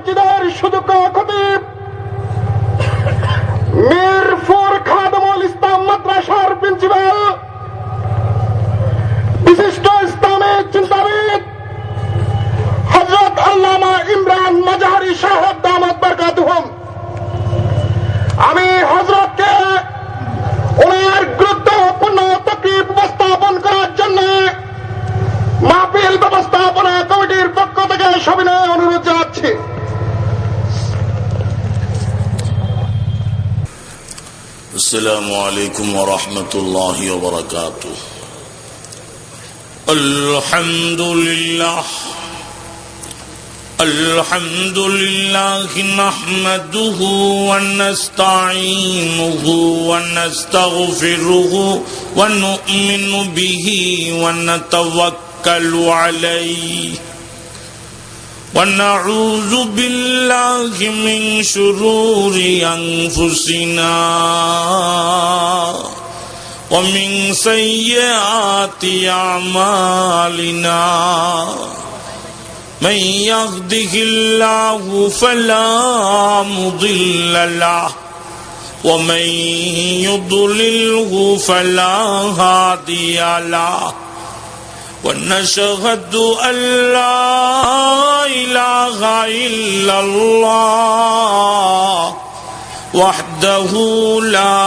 মসজিদের সুযোগ্য খতিব মিরপুর খাদেমুল ইসলাম মাদ্রাসার প্রিন্সিপাল, বিশিষ্ট ইসলামী চিন্তাবিদ হযরত আল্লামা ইমরান মাজাহারি সাহেব দামাত বরকাতুহুম, আমি হযরতকে ওনার গুরুত্বপূর্ণ তাকরীর উপস্থাপন করার জন্য মাহফিল ব্যবস্থাপনা কমিটির পক্ষ থেকে সবিনয় অনুরোধ জানাচ্ছি। আসসালামু আলাইকুম ওয়া রাহমাতুল্লাহি ওয়া বারাকাতুহু। আলহামদুলিল্লাহ নাহমাদুহু ওয়া নাস্তাঈনুহু ওয়া নাস্তাগফিরুহু ওয়া নু'মিনু বিহি ওয়া নাতাওয়াক্কালু আলাইহি ونعوذ بالله من شرور أنفسنا ومن سيئات أعمالنا من يهده الله فلا مضل له ومن يضلله فلا هادي له ونشهد أن لا إله إلا الله وحده لا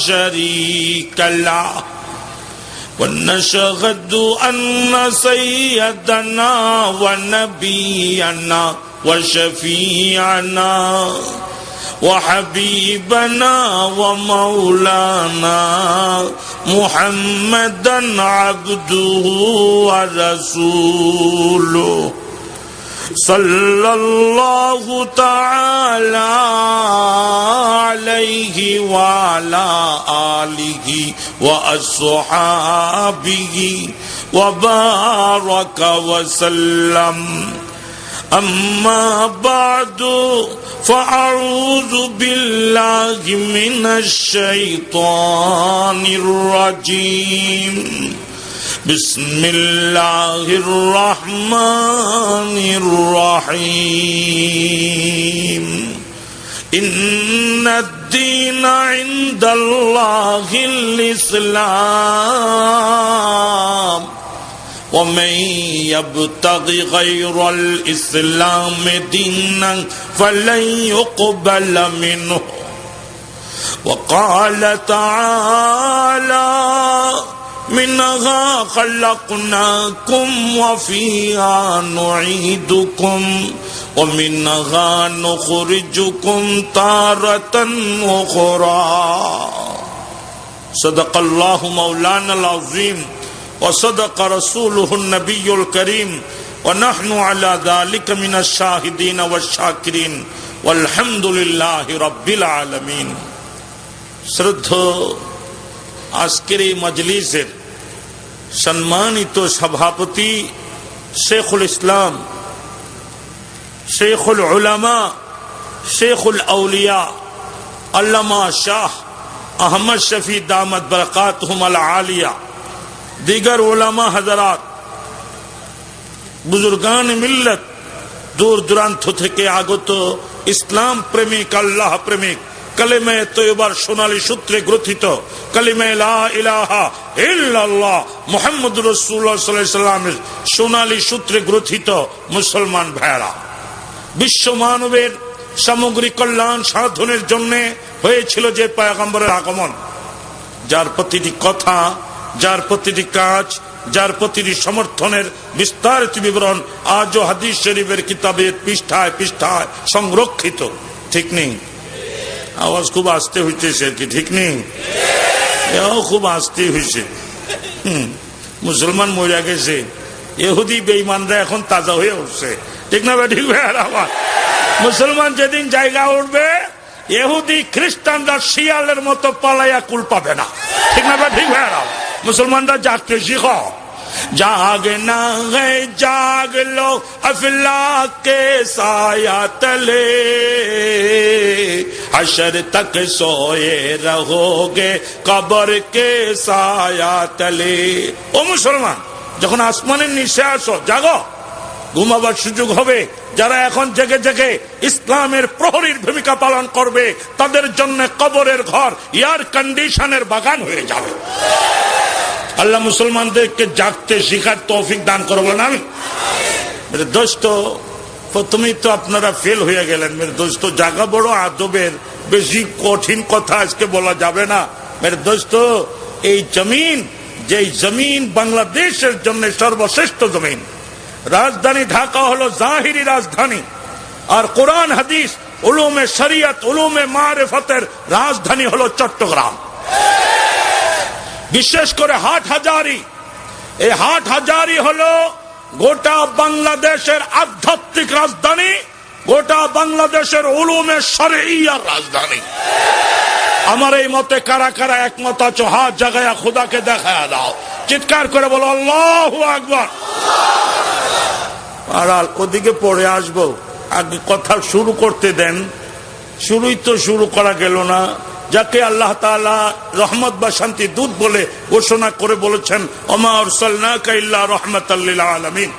شريك له ونشهد أن سيدنا ونبينا وشفيعنا وحبيبنا ومولانا محمدا عبده ورسوله صلى الله تعالى عليه وعلى آله وأصحابه وبارك وسلم أما بعد فأعوذ بالله من الشيطان الرجيم بسم الله الرحمن الرحيم إن الدين عند الله الإسلام ومن يبتغي غير الإسلام دينا فلن يقبل منه وقال تعالى منها خلقناكم وفيها نعيدكم ومنها نخرجكم تارة أخرى صدق الله مولانا العظيم وصدق رسوله النبي الكريم ونحن على ذلك من الشاهدين والشاكرين والحمد لله رب العالمين। শ্রদ্ধা আজকের এই মজলিসের সম্মানিত সভাপতি শেখুল ইসলাম, শেখুল উলামা, শেখুল আউলিয়া আল্লামা শাহ আহমদ শফি দামত বরকাতুহুম আল আলিয়া, दीगर उलमा हजरात, बुजुर्गान मिल्लत, दूर दुराন্ত থেকে আগত ইসলাম প্রেমিক, আল্লাহ প্রেমিক, কালেমা তয়্যবার সোনালী সূত্রে গ্রথিত কালেমা লা ইলাহা ইল্লাল্লাহ মুহাম্মদুর রাসূলুল্লাহ সাল্লাল্লাহু আলাইহি সাল্লামের সোনালী সূত্রে গ্রথিত মুসলমান ভাইরা, বিশ্ব মানবের সামগ্রিক কল্যাণ সাধনের জন্য হয়েছিল যে পয়গম্বরের আগমন, যার প্রতিটি কথা, যার প্রতিটি কাজ, যার প্রতিটি সমর্থনের বিস্তারিত বিবরণ আজও হাদিস শরীফের কিতাবের পৃষ্ঠায় পৃষ্ঠায় সংরক্ষিত। ঠিক নেই? আওয়াজ খুব আস্তে হইতেছে আর কি, ঠিক নেই? খুব আস্তে হয়েছে। মুসলমান মরিয়া গেছে, ইহুদি বেঈমানরা এখন তাজা হয়ে উঠছে। ঠিক না? ঠিক ভাই? আমার মুসলমান যেদিন জায়গা উঠবে, ইহুদি খ্রিস্টানরা শিয়ালের মতো পালাইয়া কুল পাবে না। ঠিক না? ঠিক ভাই? मुसलमानरा जागते सीखो, जागना है जाग लो अफलाक के साया तले, हशर तक सोए रहोगे कब्र के साया तले। ओ मुसलमान, যখন আসমানের নিচে আসো, জাগো, ঘুমাবার সুযোগ হবে। যারা এখন জেগে জেগে ইসলামের প্রহরীর ভূমিকা পালন করবে তাদের জন্য কবরের ঘর এয়ার কন্ডিশনের বাগান হয়ে যাবে। আল্লাহ মুসলমানদেরকে জাগতে শিখার তৌফিক দান করো বলেন আমি। মেরে দোস্ত, প্রথমেই তো আপনারা ফেল হয়ে গেলেন। মেরে দোস্ত, জাগা বড় আদবের, বেশি কঠিন কথা আজকে বলা যাবে না। মেরে দোস্ত, এই জমিন, যে জমিন বাংলাদেশের জন্য সর্বশ্রেষ্ঠ জমিন, রাজধানী ঢাকা হলো জাহিরি রাজধানী, আর কোরআন হাদিস উলুমে শরিয়ত উলুমে মারিফতের রাজধানী হলো চট্টগ্রাম। বিশেষ করে হাটহাজারী, এই হাটহাজারী হলো গোটা বাংলাদেশের আধ্যাত্মিক রাজধানী, গোটা বাংলাদেশের উলুমে শরঈয়ার রাজধানী। আমার এই মতে কারা কারা একমত আছো? হাত জাগায়া খোদাকে দেখায়া দাও, চিৎকার করে বলো আল্লাহু আকবার। আর ওদিকে পড়ে আসবো, আগে কথা শুরু করতে দেন। শুরুই তো শুরু করা গেল না। যাকে আল্লাহ তাআলা রহমত বা শান্তি দূত বলে ঘোষণা করে বলেছেন, ওমা আরসালনাকা ইল্লা রাহমাতাল লিল আলামিন,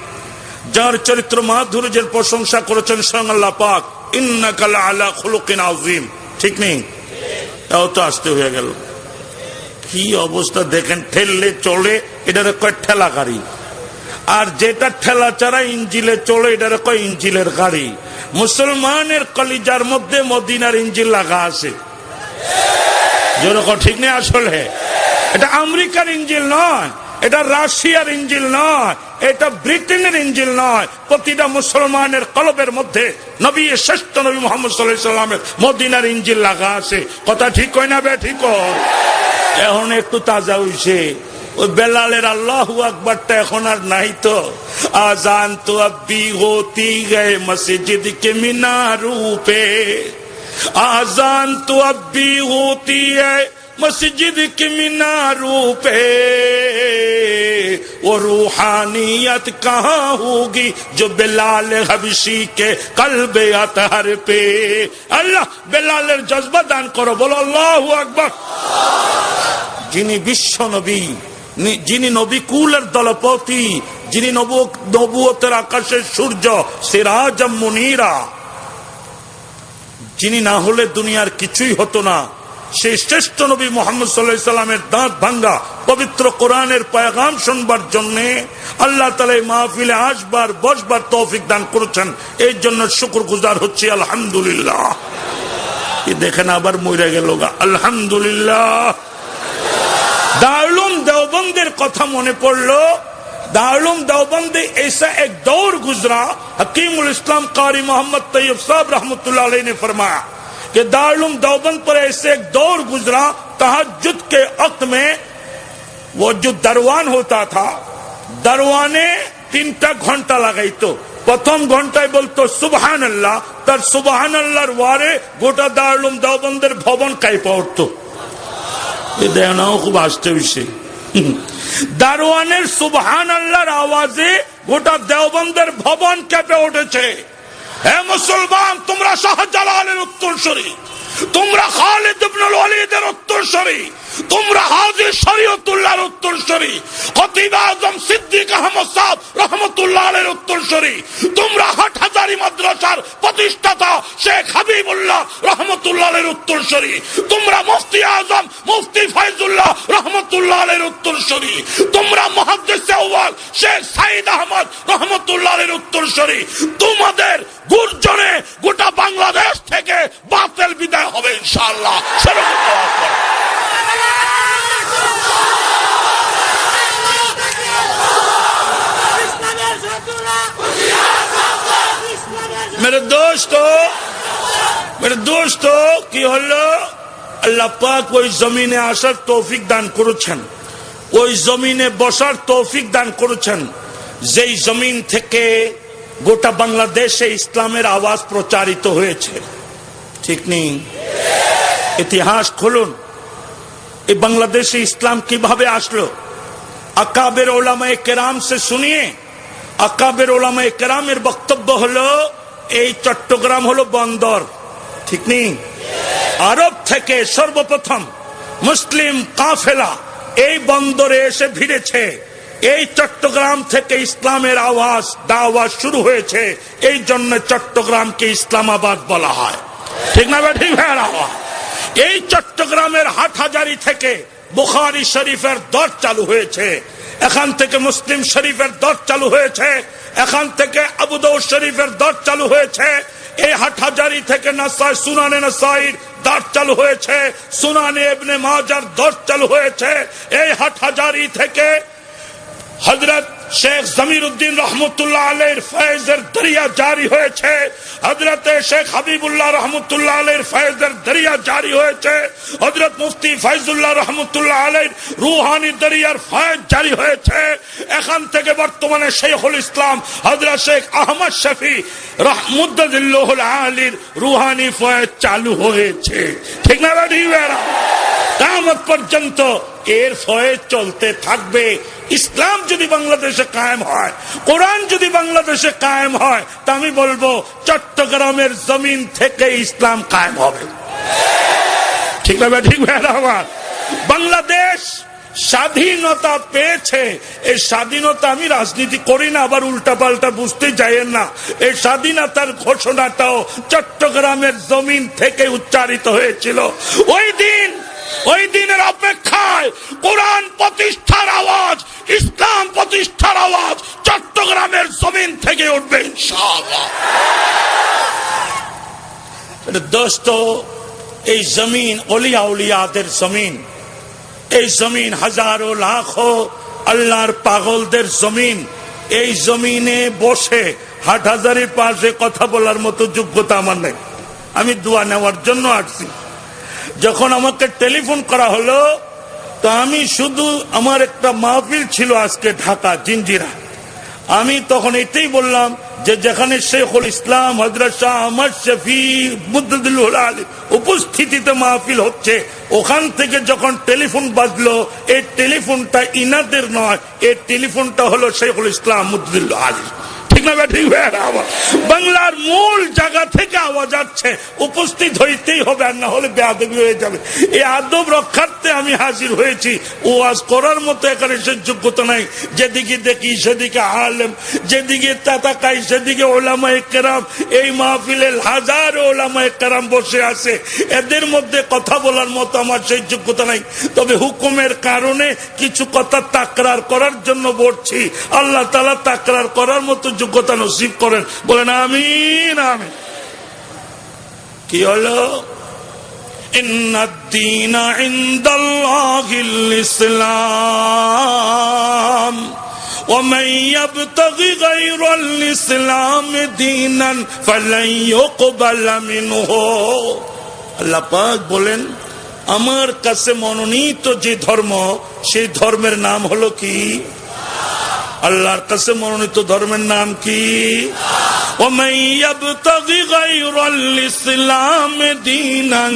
যার চরিত্র মাধুর্যের প্রশংসা করেছেন স্বয়ং আল্লাহ পাক, ইন্নাকা লাআলা খুলুকিন আযীম। ঠিক নেই? এও তো আসতে হয়ে গেল। কি অবস্থা দেখেন, ঠেললে চলে এটার কয় ঠেলা গাড়ি, আর যেটা ঠেলা ছাড়া ইঞ্জিলে চলে এটার কয় ইঞ্জিলের গাড়ি। মুসলমানের কলিজার মধ্যে মদিনার ইঞ্জিল লাগা আছে, যেরকম ঠিক নেই? আসলে এটা আমেরিকার ইঞ্জিল নয়, এটা রাশিয়ার ইঞ্জিল নয়, এটা ব্রিটেনের ইঞ্জিল নয়। প্রতিটা মুসলমানের কলবের মধ্যে নবী, শ্রেষ্ঠ নবী মুহাম্মদ সাল্লাল্লাহু আলাইহি ওয়াসাল্লামের মদিনার ইঞ্জিল লাগা আছে। কথা ঠিক হয় না বে? ঠিক হয়। এখন একটু তাজা হইছে। ওই বেলালের আল্লাহু আকবারটা এখন আর নাই তো। আজান তো আব্বি হোতি গয়ে মসজিদ কে মিনারু পে, आजान तो अब भी होती है मस्जिद के मीनारों पे, वो रूहानियत कहाँ होगी जो बिलाल हबशी के कल्बे अतहर पे। अल्लाह बेलालेर जज्बा दान करो, बोलो अल्लाहु अकबर। যিনি বিশ্ব নবী, যিনি নবী কুলের দলপতি, যিনি নবুয়তের আকাশের সূর্য, সিরাজাম মুনীরা, যিনি না হলে দুনিয়ার কিছুই হতো না, সেই শ্রেষ্ঠ নবী মুহাম্মদ সাল্লাল্লাহু আলাইহি সাল্লামের দাঁত ভাঙ্গা পবিত্র কোরআনের পয়গাম শুনবার জন্য আল্লাহ তাআলা এই মাহফিলে আসবার বসবার তৌফিক দান করেছেন। এই জন্য শুকরগুজার হচ্ছি আলহামদুলিল্লাহ। এই দেখেন আবার মরে গেল গা, আলহামদুলিল্লাহ। दारुल देवबंद कथा मने पड़लो। दारुल देवबंद ऐसा एक दौर गुजरा, हकीमुल इस्लाम कारी मोहम्मद तैयब साहब रहमतुल्लाह अलैह ने फरमाया कि दारुल देवबंद पर ऐसे एक दौर गुजरा, तहज्जुद के वक्त में वो जो दरवान होता था, दरवाने 3টা घंटा लगाई तो प्रथम घंटाय बोलतो सुबहान अल्लाह, तार सुबहान अल्लाहर वारे गोटा दारुल देवबंदेर भवन काइपा उठतो। দেওয়াও খুব আসতে হয়েছে। দারোয়ানের সুবহান আল্লাহর আওয়াজে গোটা দেওবন্দের ভবন কেঁপে উঠেছে। হে মুসলমান, তোমরা শাহজালালের উত্তরসূরি, তোমরা খালিদ ইবনুল ওয়ালিদের উত্তরসূরি, তোমরা হাজী শরীয়তুল্লাহর উত্তরসূরি, খতিব আজম সিদ্দিক আহমদ সাহেব রহমতুল্লাহ আলাইহির উত্তরসূরি, তোমরা হাটহাজারী মাদ্রাসার প্রতিষ্ঠাতা শেখ হাবিবুল্লাহ রহমতুল্লাহ আলাইহির উত্তরসূরি, তোমরা মুফতি আজম মুফতি ফয়জুল্লাহ রহমতুল্লাহ আলাইহির উত্তরসূরি, তোমরা মুহাদ্দিস আউয়াল শেখ সাইদ আহমদ রহমতুল্লাহ আলাইহির উত্তরসূরি। তোমাদের গর্জনে গোটা বাংলাদেশ থেকে বাতিল বিদায় হবে ইনশাআল্লাহ। সেরকম আওয়াজ করো। मेरे दोस्तों কি হলো, আল্লাহ পাক ওই জমিনে আসার তৌফিক দান করেছেন, ওই জমিনে বসার তৌফিক দান করেছেন যেই জমিন থেকে গোটা বাংলাদেশে ইসলামের আওয়াজ প্রচারিত হয়েছে। ঠিক নেই? ইতিহাস খুলুন, এই বাংলাদেশে ইসলাম কিভাবে আসলো। আকাবের উলামায়ে কেরাম সে শুনিয়ে। আকাবের উলামায়ে কেরামের বক্তব্য হলো এই চট্টগ্রাম হলো বন্দর। ঠিক নেই? আরব থেকে সর্বপ্রথম মুসলিম কাফেলা এই বন্দরে এসে ভিড়েছে। এই চট্টগ্রাম থেকে ইসলামের আওয়াজ দাওয়াত শুরু হয়েছে, এই জন্য চট্টগ্রামকে ইসলামাবাদ বলা হয়। ঠিক না বা ঠিক ভাইরা? এই চট্টগ্রামের হাটহাজারী থেকে বুখারী শরীফের দর চালু হয়েছে, এখান থেকে মুসলিম শরীফের দর চালু হয়েছে, এখান থেকে আবু দাউদ শরীফের দর চালু হয়েছে, এই হাটহাজারী থেকে নাসাই সুনানে নাসাইর দর চালু হয়েছে, সুনানে ইবনে মাজার দর চালু হয়েছে, এই হাটহাজারী থেকে হযরত শেখ জমিরুদ্দিন রহমতুল্লাহ আলাইহির ফয়েজের দরিয়া জারি হয়েছে, হযরত শেখ হাবিবুল্লাহ রহমতুল্লাহ আলাইহির ফয়েজের দরিয়া জারি হয়েছে, হযরত মুফতি ফয়জুল্লাহ রহমতুল্লাহ আলাইহির রুহানি দরিয়ার ফয়েজ জারি হয়েছে। এখান থেকে বর্তমানে শেখুল ইসলাম হযরত শেখ আহমদ শফি রাহমাতুল্লাহুল আলির রুহানি ফয়েজ চালু হয়েছে। ঠিক না ঠিক ভাইরা? কিয়ামত পর্যন্ত এর ফয়েজ চলতে থাকবে। ইসলাম যদি বাংলাদেশে কায়েম হয়, কোরআন যদি বাংলাদেশে কায়েম হয়, তা আমি বলবো চট্টগ্রামের জমিন থেকে ইসলাম কায়েম হবে। ঠিক না ঠিক ভাইরা আমার? বাংলাদেশ স্বাধীনতা পেয়েছে, এই স্বাধীনতা, আমি রাজনীতি করি না, আবার উল্টা পাল্টা বুঝতে যাইয়েন না, এই স্বাধীনতার ঘোষণাটাও চট্টগ্রামের জমিন থেকে উচ্চারিত হয়েছিল। ওই দিনের অপেক্ষায় কোরআন প্রতিষ্ঠার আওয়াজ, ইসলাম প্রতিষ্ঠার আওয়াজ চট্টগ্রামের জমিন থেকে উঠবে ইনশাআল্লাহ। দোস্ত, এই জমিন ওলিয়া উলিয়াদের জমিন, এই জমিন হাজারো লাখো আল্লাহর পাগলদের জমিন। এই জমিনে বসে হাটহাজারীর পাশে কথা বলার মতো যোগ্যতা আমার নেই। আমি দোয়া নেওয়ার জন্য আসছি। যখন আমাকে টেলিফোন করা হলো, তো আমি শুধু, আমার একটা মাহফিল ছিল আজকে ঢাকা জিঞ্জিরা, আমি তখন এটাই বললাম যে যেখানে শেখুল ইসলাম হযরত শাহ আহমদ শফি মুদ্দুল্লাহুল আলী উপস্থিতিতে মাহফিল হচ্ছে, ওখান থেকে যখন টেলিফোন বাজলো, এই টেলিফোনটা ইনাদের নয়, এই টেলিফোনটা হলো শেখুল ইসলাম মুদ্দুল্লাহুল আলী। ঠিক না ঠিক ভাইরা? বাংলার মূল জায়গা থেকে আওয়াজ আসছে, উপস্থিত হইতেই হবে, আর না হলে বেয়াদবি হয়ে যাবে। এই আদব রক্ষার্থে আমি হাজির হয়েছি। ওয়াজ করার মতো এখানে সে যোগ্যতা নাই। যেদিকে দেখি সেদিকে আলেম, যেদিকে তাকাই সেদিকে ওলামায়ে কেরাম। এই মাহফিলে হাজারো ওলামায়ে কেরাম বসে আছে, এদের মধ্যে কথা বলার মতো আমার সেই যোগ্যতা নাই। তবে হুকুমের কারণে কিছু কথা তাকরার করার জন্য বলছি। আল্লাহ তাআলা তাকরার করার মতো যোগ্যতা নসিব করেন, বলেন আমিন আমিন। কি হলো? ইন্নাদ-দীনা ইনদাল্লাহিল ইসলাম ওয়া মান ইয়াবতাগি গায়রাল ইসলামি দীনান ফালান ইউকবালা মিনহু। আল্লাহ পাক বলেন, আমার কাছে মনোনীত যে ধর্ম, সেই ধর্মের নাম হলো কি? আল্লাহর কাছে মনোনীত ধর্মের নাম কি? ওয়ামান ইয়াবতাগি গায়রাল ইসলামি দীনান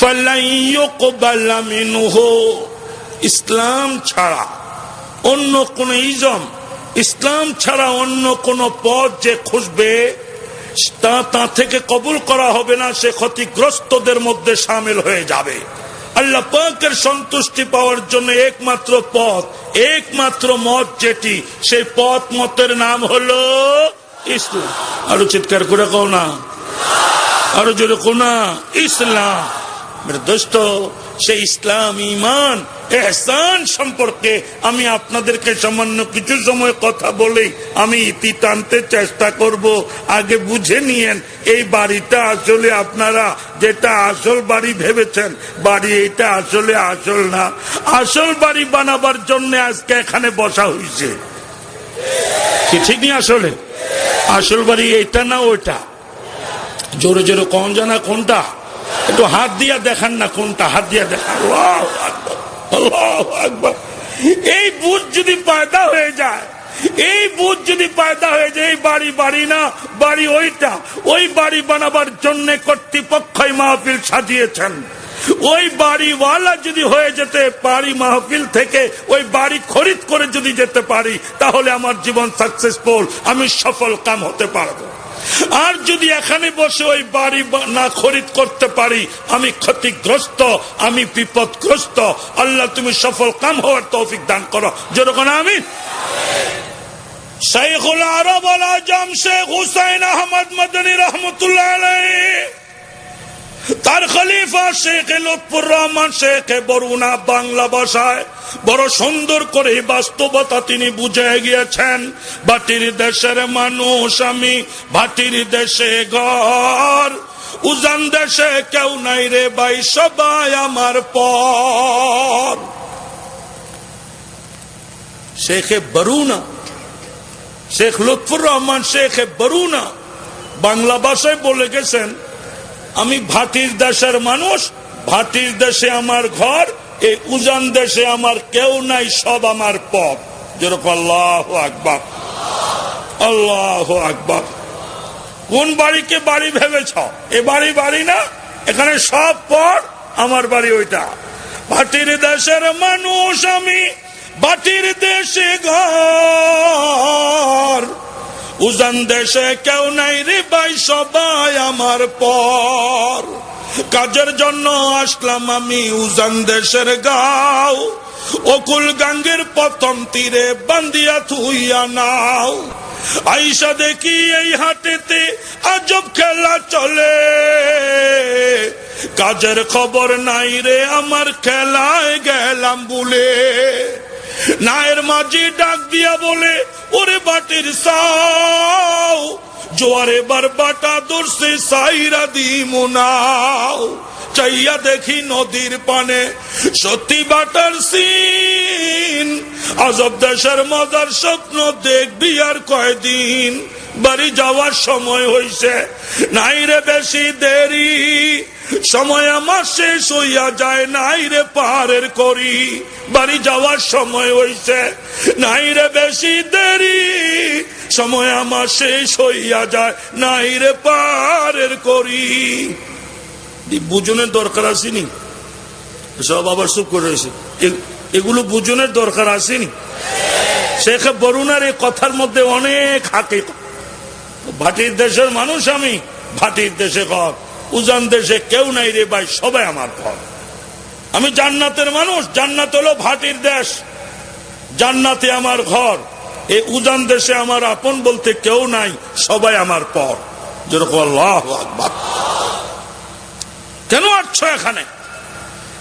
ফালান ইউকবালা মিনহু। ইসলাম ছাড়া অন্য কোন ইজম, ইসলাম ছাড়া অন্য কোন পথ যে খুঁজবে, তা থেকে কবুল করা হবে না, সে ক্ষতিগ্রস্তদের মধ্যে শামিল হয়ে যাবে। আল্লাহ পাকের সন্তুষ্টি পাওয়ার জন্য একমাত্র পথ, একমাত্র মত যেটি, সেই পথ মতের নাম হলো ইসলাম। আরো চিৎকার করে কও না, আরো জোরে কও না, ইসলাম। মেরে দোস্ত, সেই ইসলাম, ঈমান, ইহসান সম্পর্কে আমি আপনাদেরকে সামান্য কিছু সময় কথা বলেই আমি ইতি টানতে চেষ্টা করব। আগে বুঝে নিয়েন, এই বাড়িটা আসলে আপনারা যেটা আসল বাড়ি ভেবেছেন, বাড়ি এটা আসলে আসল না। আসল বাড়ি বানাবার জন্য আজকে এখানে বসা হয়েছে, কি ঠিক নেই? আসলে আসল বাড়ি এটা না ওইটা। জোরে জোরে কোন জানা কোনটা? একটু হাত দিয়া দেখান না কোনটা, হাত দিয়া দেখান। আল্লাহু আকবার, আল্লাহু আকবার। এই বুঝ যদি পয়দা হয়ে যায়, এই বুঝ যদি পয়দা হয়ে যায়, এই বাড়ি বাড়ি না, বাড়ি ওইটা। ওই বাড়ি বানাবার জন্য কর্তৃপক্ষই মাহফিল সাজিয়েছেন। ওই বাড়িওয়ালা যদি হয়ে যেতে পারি, মাহফিল থেকে ওই বাড়ি খরিদ করে যদি যেতে পারি, তাহলে আমার জীবন সাকসেসফুল, আমি সফল কাম হতে পারবো। আর যদি এখানে বসে ওই বাড়ি না খরিদ করতে পারি, আমি ক্ষতিগ্রস্ত, আমি বিপদগ্রস্ত। আল্লাহ তুমি সফল কাম হওয়ার তৌফিক দান করো, যেরকম আমিন। শাইখুল আরব আল আজম শেখ হুসাইন আহমদ মদনী রহমতুল্লাহ আলাইহি, তার খলিফা শেখ লুৎফুর রহমান শেখ বরুণা বাংলা ভাষায় বড় সুন্দর করে বাস্তবতা তিনি বুঝে গিয়েছেন। ভাটির দেশের মানুষ আমি, ভাটির দেশে ঘর, উজান দেশে কেউ নাই রে ভাই, সবাই আমার পর। শেখে বরুণা, শেখ লুৎফুর রহমান শেখে বরুণা বাংলা ভাষায় বলে গেছেন, আমি ভাটির দেশের মানুষ, ভাটির দেশে আমার ঘর, এই উজান দেশে আমার কেউ নাই, সব আমার পথ। যেরকম আল্লাহু আকবার, আল্লাহু আকবার। কোন বাড়িকে বাড়ি ভেবেছ? এ বাড়ি বাড়ি না, এখানে সব পর, আমার বাড়ি ওইটা। ভাটির দেশের মানুষ আমি, ভাটির দেশে ঘর, উজান দেশে কেউ নাই রে ভাই, সবাই আমার পর। কাজের জন্য আসলাম আমি উজান দেশের গাঁও, অকুল গাঙ্গের প্রথম তীরে বান্দিয়া থুইয়া নাও। আইসা দেখি এই হাটেতে আজব খেলা চলে, কাজের খবর নাই রে আমার, খেলায় গেলাম বলে। নায়ের মাঝি ডাক দিয়া বলে, ওরে বাটির সাও, জোয়ারে বার বাটা দর্শে সাইরা দিমু নাও। চাইয়া দেখি নদীর পানে সত্যি বাটার সিন, আজব দেশের মজার স্বপ্ন দেখবি আর কয়দিন। বাড়ি যাওয়ার সময় হইছে, নাই রে বেশি দেরি, সময় আমার শেষ হইয়া যায়, নাই রে পারের করি। বাড়ি যাওয়ার সময় হইছে, নাই রে বেশি দেরি, সময় আমার শেষ হইয়া যায়, নাই রে পারের করি। বুঝনের দরকার আসেনি, সব আবার চুপ করে রয়েছে, এগুলো বুঝনের দরকার আসেনি। শেখ বরুণার এই কথার মধ্যে অনেক হাকিকত। ভাটির দেশের মানুষ আমি, ভাটির দেশে ঘর, উজান দেশে কেউ নাই রে ভাই, সবাই আমার ঘর। আমি জান্নাতের মানুষ, জান্নাত হলো ভাটির দেশ, জান্নাতে আমার ঘর। এই উজান দেশে আমার আপন বলতে কেউ নাই, সবাই আমার পর। যেরকম আল্লাহু আকবার। কেন আসছো এখানে?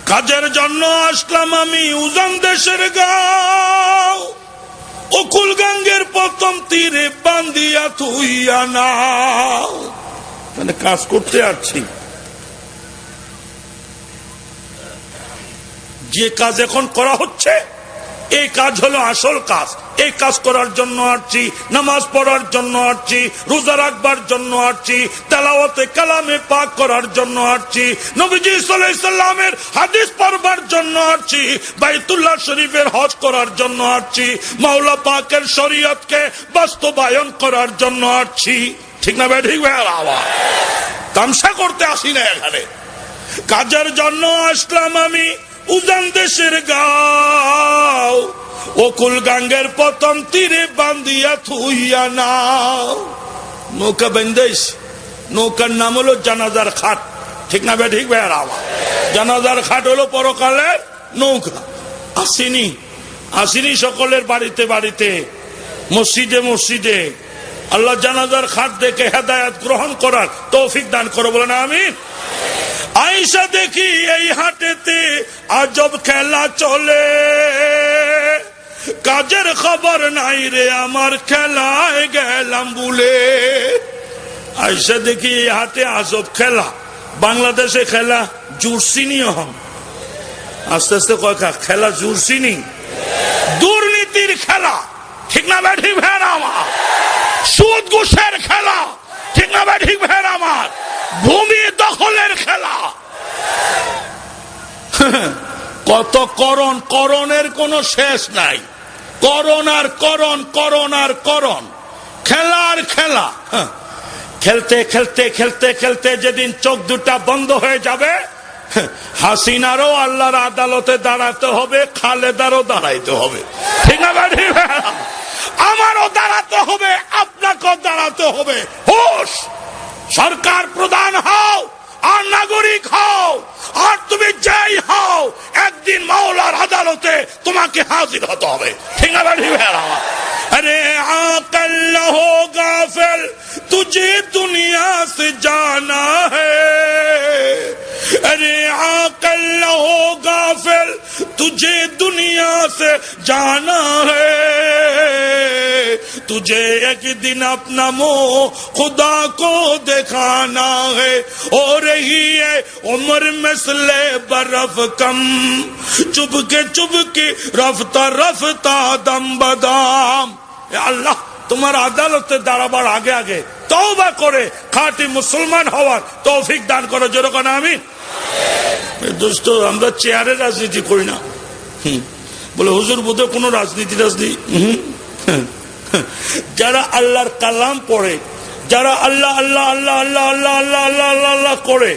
কাজের জন্য আসলাম আমি উজান দেশের গাঁও, অকুল গাঙ্গের প্রথম তীরে বান্দিয়া থুইয়া নাও। মানে কাজ করতে আসছি, যে কাজ এখন করা হচ্ছে এই কাজ হলো আসল কাজ। এই কাজ করার জন্য আসছি, নামাজ পড়ার জন্য আসছি, রোজা রাখবার জন্য আসছি, তেলাওয়াতে কালামে পাক করার জন্য আসছি, নবীজি সাল্লাল্লাহু আলাইহি সাল্লামের হাদিস পড়বার জন্য আসছি, বাইতুল্লাহ শরীফের হজ করার জন্য আসছি, মাওলা পাকের শরীয়তকে বাস্তবায়ন করার জন্য আসছি। ঠিক না ভাই? ঠিক ভাই? তামসা করতে আসি না এখানে। কাজের জন্য আসলাম আমি উজান দেশের গাঁও, অকুল গাঙ্গের প্রথম তীরে বান্দিয়া থুইয়া নাও। নৌকা বেন্দেশ, নৌকার নাম হলো জানাজার খাট। ঠিক না ভাই? ঠিক ভাই? জানাজার খাট হলো পরকালের নৌকা। আসিনি আসিনি সকলের বাড়িতে বাড়িতে, মসজিদে মসজিদে। আল্লাহ জানাজার খাট দেখে হেদায়েত গ্রহণ করার তৌফিক দান করো, বলেন আমিন। আইসা দেখি এই হাটেতে আজব খেলা চলে, কাজের খবর নাই রে আমার, খেলায় গেলাম বলে। আইসা দেখি এই হাটে আজব খেলা। বাংলাদেশে খেলা জুড়ছিনি, হন আস্তে আস্তে কয়েকা খেলা জুড়ছিনি, দুর্নীতির খেলা। ঠিক না ভাই? ঠিক ভাই আমার? সুদ ঘুষের খেলা। ঠিক না ভাই? ঠিক ভাই আমার? ভূমি দখলের খেলা। কত করণ, করণের কোনো শেষ নাই। করণ আর করণ, করণ আর করণ, খেলার খেলা। খেলতে খেলতে খেলতে খেলতে যেদিন চোখ দুটা বন্ধ হয়ে যাবে, হাসিনারও আল্লাহর আদালতে দাঁড়াতে হবে, খালেদারও দাঁড়াইতে হবে। ঠিক না ভাই? আমারও দাঁড়াতে হবে, আপনাকেও দাঁড়াতে হবে। হোশ, সরকার প্রধান হও আর নাগরিক হও, আর তুমি যাই হও, একদিন মাওলার আদালতে তোমাকে হাজির হতে হবে। ঠিক না ভাই? अरे आकल न हो गाफिल तुझे दुनिया से जाना है, अरे आकल न हो गाफिल तुझे दुनिया से जाना है, तुझे एक दिन अपना मुंह खुदा को दिखाना है, हो रही है उम्र मसले बर्फ कम, चुपके रफ्ता रफ्ता दम बदाम। আল্লাহ তোমার আদালতে দাঁড়াবার আগে আগে তওবা করে খাঁটি মুসলমান হওয়ার তৌফিক দান করো। যেরকম আমিন। দোস্ত, আমরা চেয়ারের রাজনীতি করি না। বলে হুজুর বোধহয় কোন রাজনীতি যারা আল্লাহর কালাম পড়ে, যারা আল্লাহ আল্লাহ আল্লাহ আল্লাহ আল্লাহ আল্লাহ আল্লাহ আল্লাহ আল্লাহ করে,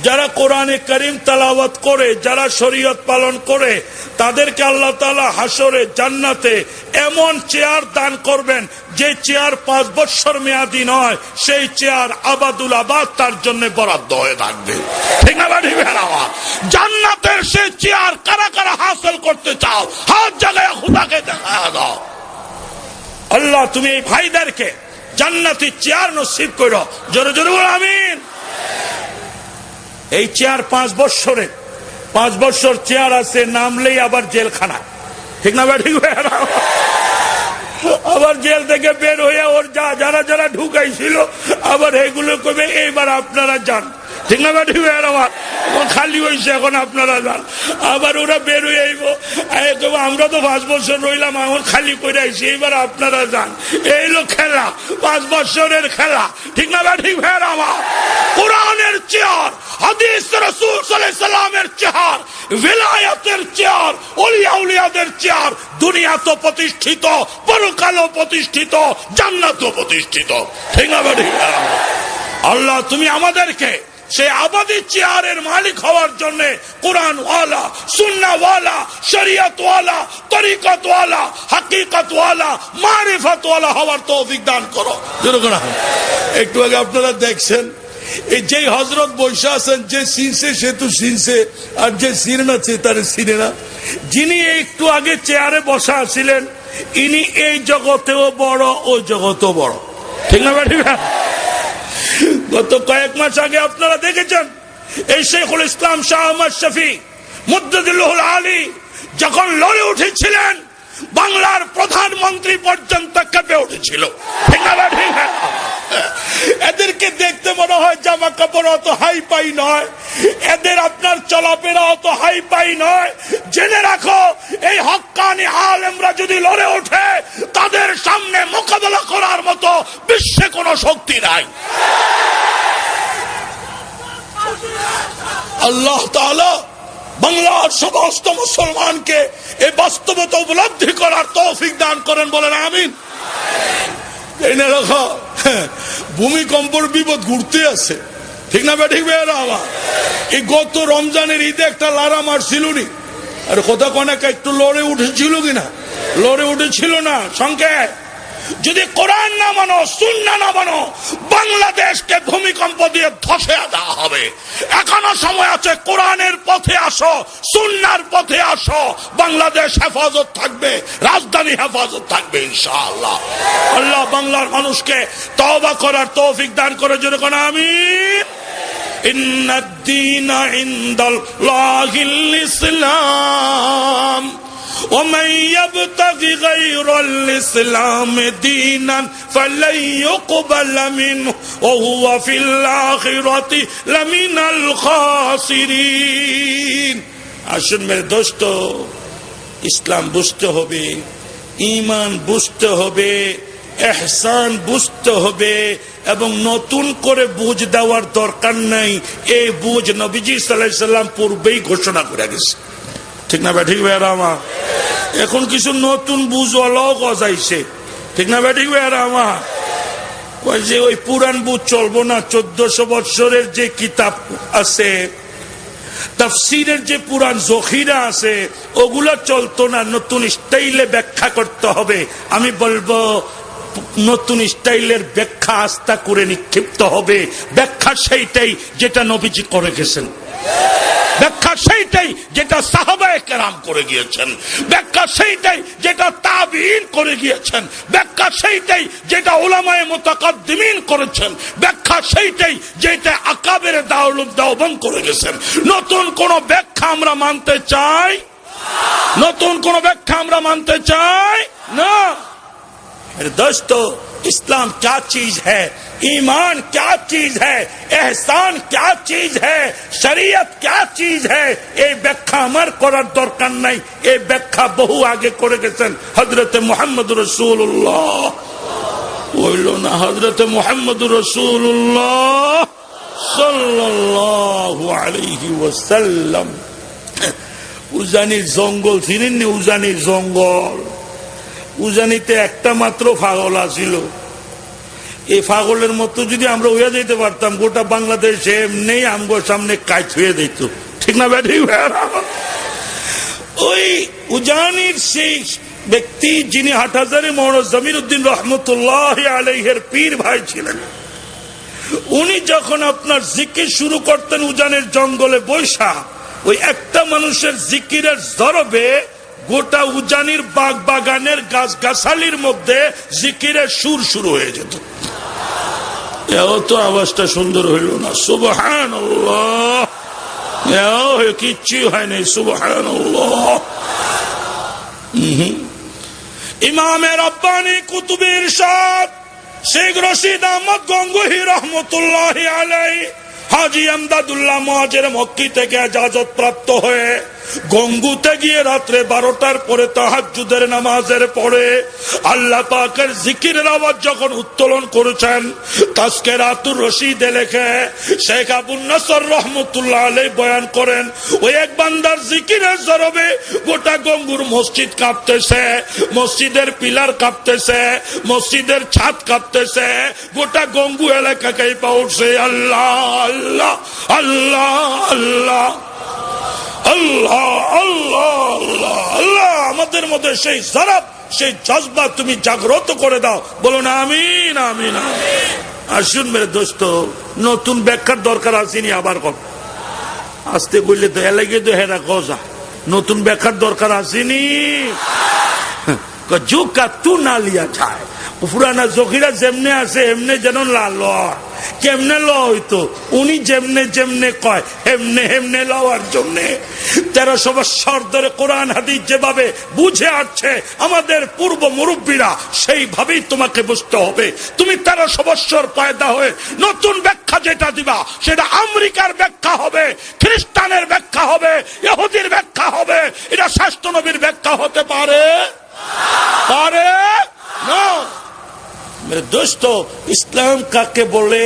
যারা কোরআনে কারীম তেলাওয়াত করে, যারা শরীয়ত পালন করে, তাদেরকে আল্লাহ তাআলা হাসরে জান্নাতে এমন চেয়ার দান করবেন যে চেয়ার 5 বছর মেয়াদি নয়, সেই চেয়ার আবাদুল আবাদ তার জন্য বরাদ্দ হয়ে থাকবে। ঠিক না ভাই? জান্নাতের সেই চেয়ার কারা কারা হাসিল করতে চাও, হাত জায়গায় খোদাকে দেখা দাও। আল্লাহ তুমি এই ভাইদেরকে জান্নাতি চেয়ার নসিব করো। জোরে জোরে বলো আমিন। এই চেয়ার 5 বছরে 5 বছর চেয়ার আছে, নামলেই আবার জেলখানা। ঠিক না ভাই? ঠিক ভাই? আবার জেল থেকে বের হয়ে ওর যারা যারা ঢুকাইছিল আবার এগুলো কবে এইবার আপনারা যান। ঠিক না ভাই? ঠিক ভাই? আমার খালি হয়েছে, এখন আপনারা যান। আবার ওরা বের হয়ে আইব, আমরা তো 5 বছর রইলাম, এখন খালি করে আইছি, এইবার আপনারা যান। এই লোক খেলা, 5 বছরের খেলা। ঠিক না ভাই? ঠিক ভাই? আমার কোরআনের চেয়ার, হাদিস রাসূল সাল্লাল্লাহু আলাইহি সাল্লামের চেয়ার, বিলায়াতের চেয়ার, ওলিয়া উলিয়াদের চেয়ার, দুনিয়া তো প্রতিষ্ঠিত, পরকালও প্রতিষ্ঠিত, জান্নাতও প্রতিষ্ঠিত। ঠিক না ভাই? আল্লাহ তুমি আমাদেরকে সেই আবাদী চেয়ারের মালিক হওয়ার জন্য কোরআন ওয়ালা, সুন্নাহ ওয়ালা, শরীয়ত ওয়ালা, তরিকত ওয়ালা, হাকিকত ওয়ালা, মারিফত ওয়ালা হওয়ার তৌফিক দান করো। একটু আগে আপনারা দেখছেন এই যে হযরত বৈশা আছেন, যে সিনছে সে তো সিনছে, আর যে সিনে না সে তার সিনে না। যিনি একটু আগে চেয়ারে বসা আছিলেন, ইনি এই জগতেও বড়, ওই জগতেও বড়। ঠিক না ভাই? গত কয়েক মাস আগে আপনারা দেখেছেন এই শেখুল ইসলাম শাহ আহমদ শফি মুদ্দাদিল্লাহুল আলী যখন লড়ে উঠেছিলেন, বাংলার প্রধানমন্ত্রী পর্যন্ত কেঁপে উঠেছিল। ঠিক না ভাই? এদেরকে দেখতে মনে হয় জামা কাপড় অত হাই পাই নয়, এদের আপনার চলাফেরা অত হাই পাই নয়। জেনে রাখো, এই হক্কানি আলেমরা যদি লড়ে ওঠে, তাদের সামনে মোকাবেলা করার মতো বিশ্বে কোনো শক্তি নাই। আল্লাহ তাআলা বাংলার সমস্ত মুসলমানকে এই বাস্তবতা উপলব্ধি করার তৌফিক দান করেন। বলেন আমিন। এনে রাখা ভূমিকম্পর বিপদ ঘুরতে আছে। ঠিক না ভাই? ঠিক ভাই? আমার এই গত রমজানের ঈদে একটা লারা মারছিল নি, আর কথা কনাকা একটু লড়ে উঠেছিল কিনা? লড়ে উঠেছিল না। সংক্ষেপ, যদি কোরআন না মানো, সুন্নাহ না মানো, বাংলাদেশকে ভূমিকম্প দিয়ে ধসে দেওয়া হবে। এখনো সময় আছে, কোরআনের পথে আসো, সুন্নাহর পথে আসো, বাংলাদেশ হেফাজত থাকবে, রাজধানী হেফাজত থাকবে ইনশাআল্লাহ। আল্লাহ বাংলার মানুষকে তওবা করার তৌফিক দান করে। যেরকম আমিন। ইন্নাদ-দীনা ইনদাল্লাহিল ইসলাম ومن يبتغي غير الإسلام دينا فلن يقبل منه وهو في الآخرة لمن الخاسرين। আসুন মেরে দোস্ত, ইসলাম বুঝতে হবে, ঈমান বুঝতে হবে, ইহসান বুঝতে হবে, এবং নতুন করে বুঝ দেওয়ার দরকার নাই। এই বুঝ নবীজি সাল্লাল্লাহু আলাইহি সাল্লাম পূর্বেই ঘোষণা করে গেছে। ঠিক না ভাই? ঠিক ভাই? আমার এখন কিছু নতুন বুঝওয়ালাও গজাইছে। ঠিক না ভাই? ঠিক ভাই? আমার কয় যে ওই পুরান বুঝ চলবো না, 1400 বছরের যে কিতাব আছে, তাফসীরের যে পুরান জখিরা আছে, ওগুলা চলতো না, নতুন স্টাইলে ব্যাখ্যা করতে হবে। আমি বলবো নতুন স্টাইলের ব্যাখ্যা আস্থা করে নিক্ষিপ্ত হবে। ব্যাখ্যা সেইটাই যেটা নবীজি করে গেছেন, ব্যাখ্যা সেইটাই যেটা সাহাবায়ে কেরাম করে গিয়েছেন, ব্যাখ্যা সেইটাই যেটা তাবিঈন করে গিয়েছেন, ব্যাখ্যা সেইটাই যেটা উলামায়ে মুতাকাদ্দিমিন করেছেন, ব্যাখ্যা সেইটাই যেটা আকাবের দাউলুদ দেওবন্দ করে গেছেন। নতুন কোন ব্যাখ্যা আমরা মানতে চাই? নতুন কোন ব্যাখ্যা আমরা মানতে চাই না। दोस्तों, इस्लाम क्या चीज है, ईमान क्या चीज है, एहसान क्या चीज है, शरीयत क्या चीज है, এই ব্যাখ্যা আমার করার দরকার নাই। এই ব্যাখ্যা বহু আগে করে গেছেন হযরতে মুহাম্মদুর রাসূলুল্লাহ। বলল না হযরতে মুহাম্মদুর রাসূলুল্লাহ সাল্লাল্লাহু আলাইহি ওয়াসাল্লাম। উজানির জঙ্গল ছিলেন না, উজানির জঙ্গল। উজানিতে একটা মাত্র পাগল আছিল। এই পাগলের মতো যদি আমরা হইয়া যেতে পারতাম, গোটা বাংলাদেশে এমনি আমগোর সামনে কাজ হয়ে যেত, ঠিক না ব্যাটি? ওই উজানির সেই ব্যক্তি যিনি হাটহাজারি মওলানা জমিরউদ্দিন রহমতুল্লাহ আলাইহির পীর ভাই ছিলেন, উনি যখন আপনার জিকির শুরু করতেন উজানের জঙ্গলে বৈশা, ওই একটা মানুষের জিকিরের জরবে গোটা উজানির বাগ বাগানের গাছ গাছালির মধ্যে জিকিরের সুর শুরু হয়ে যেত। এও তো আওয়াজটা সুন্দর হইল না, সুবহানাল্লাহ। এও কিচ্ছু হয় নাই, সুবহানাল্লাহ। ইমামে রব্বানি কুতুবে ইরশাদ শেখ রশিদ আহমদ গঙ্গোহী রহমতুল্লাহি আলাইহি হাজী আমদাদুল্লাহ মুহাজির মক্কি থেকে ইজাজত প্রাপ্ত হয়ে গঙ্গুতে গিয়ে রাত্রে 12টার পরে তাহাজ্জুদের নামাজের পরে আল্লাহ পাকের জিকিরের আওয়াজ যখন উত্তোলন করেছেন, তাজকিরাতুর রশিদে লেখে শেখ আবুল নসর রহমতুল্লাহ আলাইহি বয়ান করেন, ওই এক বান্দার জিকিরের জরবে গোটা গঙ্গুর মসজিদ কাঁপতেছে, মসজিদের পিলার কাঁপতেছে, মসজিদের ছাদ কাঁপতেছে, গোটা গঙ্গু এলাকা কাঁপা উঠছে। আল্লাহ আল্লাহ আল্লাহ আল্লাহ আল্লাহ আল্লাহ আল্লাহ আল্লাহ। আমাদের মধ্যে সেই জরব, সেই জজবা তুমি জাগ্রত করে দাও, বলো না আমিন আমিন আমিন। আসুন মেরে দোস্ত, নতুন ব্যাখ্যার দরকার আসেনি। আবার কত আসতে বললে তো এলাকে তো হেরা গজা, নতুন ব্যাখ্যার দরকার আসেনি। জুকা তু না লিয়া যায়, পুরানা জখিরা যেমনে আছে এমনে যেন লাল কেমনে ল হইতো, উনি যেমনে যেমনে কয় হেমনে হেমনে লওয়ার জন্য 1300 বছর ধরে কোরআন হাদিস যেভাবে বুঝে আসছে আমাদের পূর্ব মুরব্বীরা, সেইভাবেই তোমাকে বুঝতে হবে। তুমি 1300 বছর পয়দা হয়ে নতুন ব্যাখ্যা যেটা দিবা সেটা আমেরিকার ব্যাখ্যা হবে, খ্রিস্টানের ব্যাখ্যা হবে, ইহুদির ব্যাখ্যা হবে। এটা শাস্ত্র নবীর ব্যাখ্যা হতে পারে পারে না। मेरे दोस्तों, ইসলাম কাকে বলে,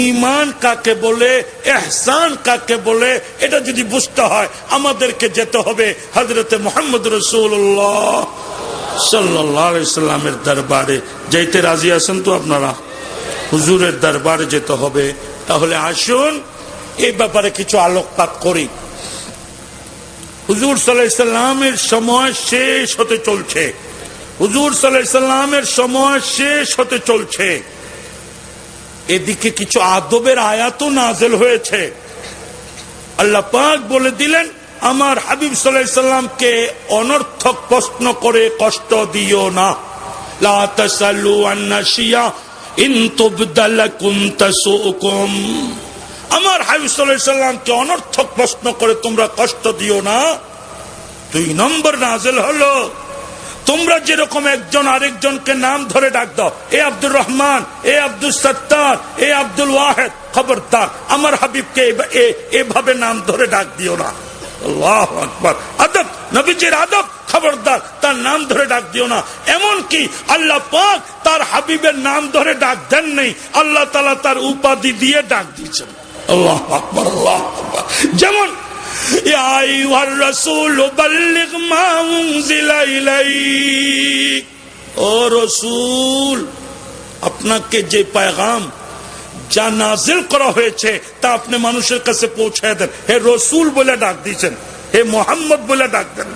ঈমান কাকে বলে, ইহসান কাকে বলে, এটা যদি বুঝতে হয় আমাদেরকে যেতে হবে হযরতে মুহাম্মদ রাসূলুল্লাহ সাল্লাল্লাহু আলাইহি সাল্লামের দরবারে। যেতে রাজি আছেন তো আপনারা? হুজুরের দরবারে যেতে হবে। তাহলে আসুন এই ব্যাপারে কিছু আলোকপাত করি। হুজুর সাল্লাল্লাহু আলাইহি সাল্লামের সময় শেষ হতে চলছে, হুজুর সাল্লাল্লাহু আলাইহি সাল্লামের সময় শেষ হতে চলছে। এদিকে কিছু আদবের আয়াতও নাযিল হয়েছে। আল্লাহ পাক বলে দিলেন, আমার হাবিব সাল্লাল্লাহু আলাইহি সাল্লামকে অনর্থক প্রশ্ন করে কষ্ট দিও না। লা তাসালু আন শিয়া ইন তুবদালাকুম তাসুকুম। আমার হাবিব সাল্লাল্লাহু আলাইহি সাল্লামকে অনর্থক প্রশ্ন করে তোমরা কষ্ট দিও না। 2 নম্বর নাযিল হলো, তোমরা যেরকম একজন আরেকজনকে নাম ধরে ডাক দাও, এ আব্দুর রহমান, এ আব্দুল সত্তার, এ আব্দুল ওয়াহেদ, খবরদার আমার হাবিবকে এভাবে নাম ধরে ডাক দিও না। আল্লাহু আকবার। আদব, নবীজির আদব, খবরদার তার নাম ধরে ডাক দিও না। এমন কি আল্লাহ পাক তার হাবিবের নাম ধরে ডাক দেন নেই, আল্লাহ তাআলা তার উপাধি দিয়ে ডাক দিয়েছেন। আল্লাহু আকবার, আল্লাহু আকবার। যেমন ইয়া আইয়ুহার রাসূল বাল্লিগ মা উনজিলা ইলাইক, ও রাসূল আপনাকে যে পেগাম যা নাজিল করা হয়েছে তা আপনি মানুষের কাছে পৌঁছায় দেন। হে রাসূল বলে ডাক দিয়েছেন, হে মুহাম্মদ বলে ডাক দেন।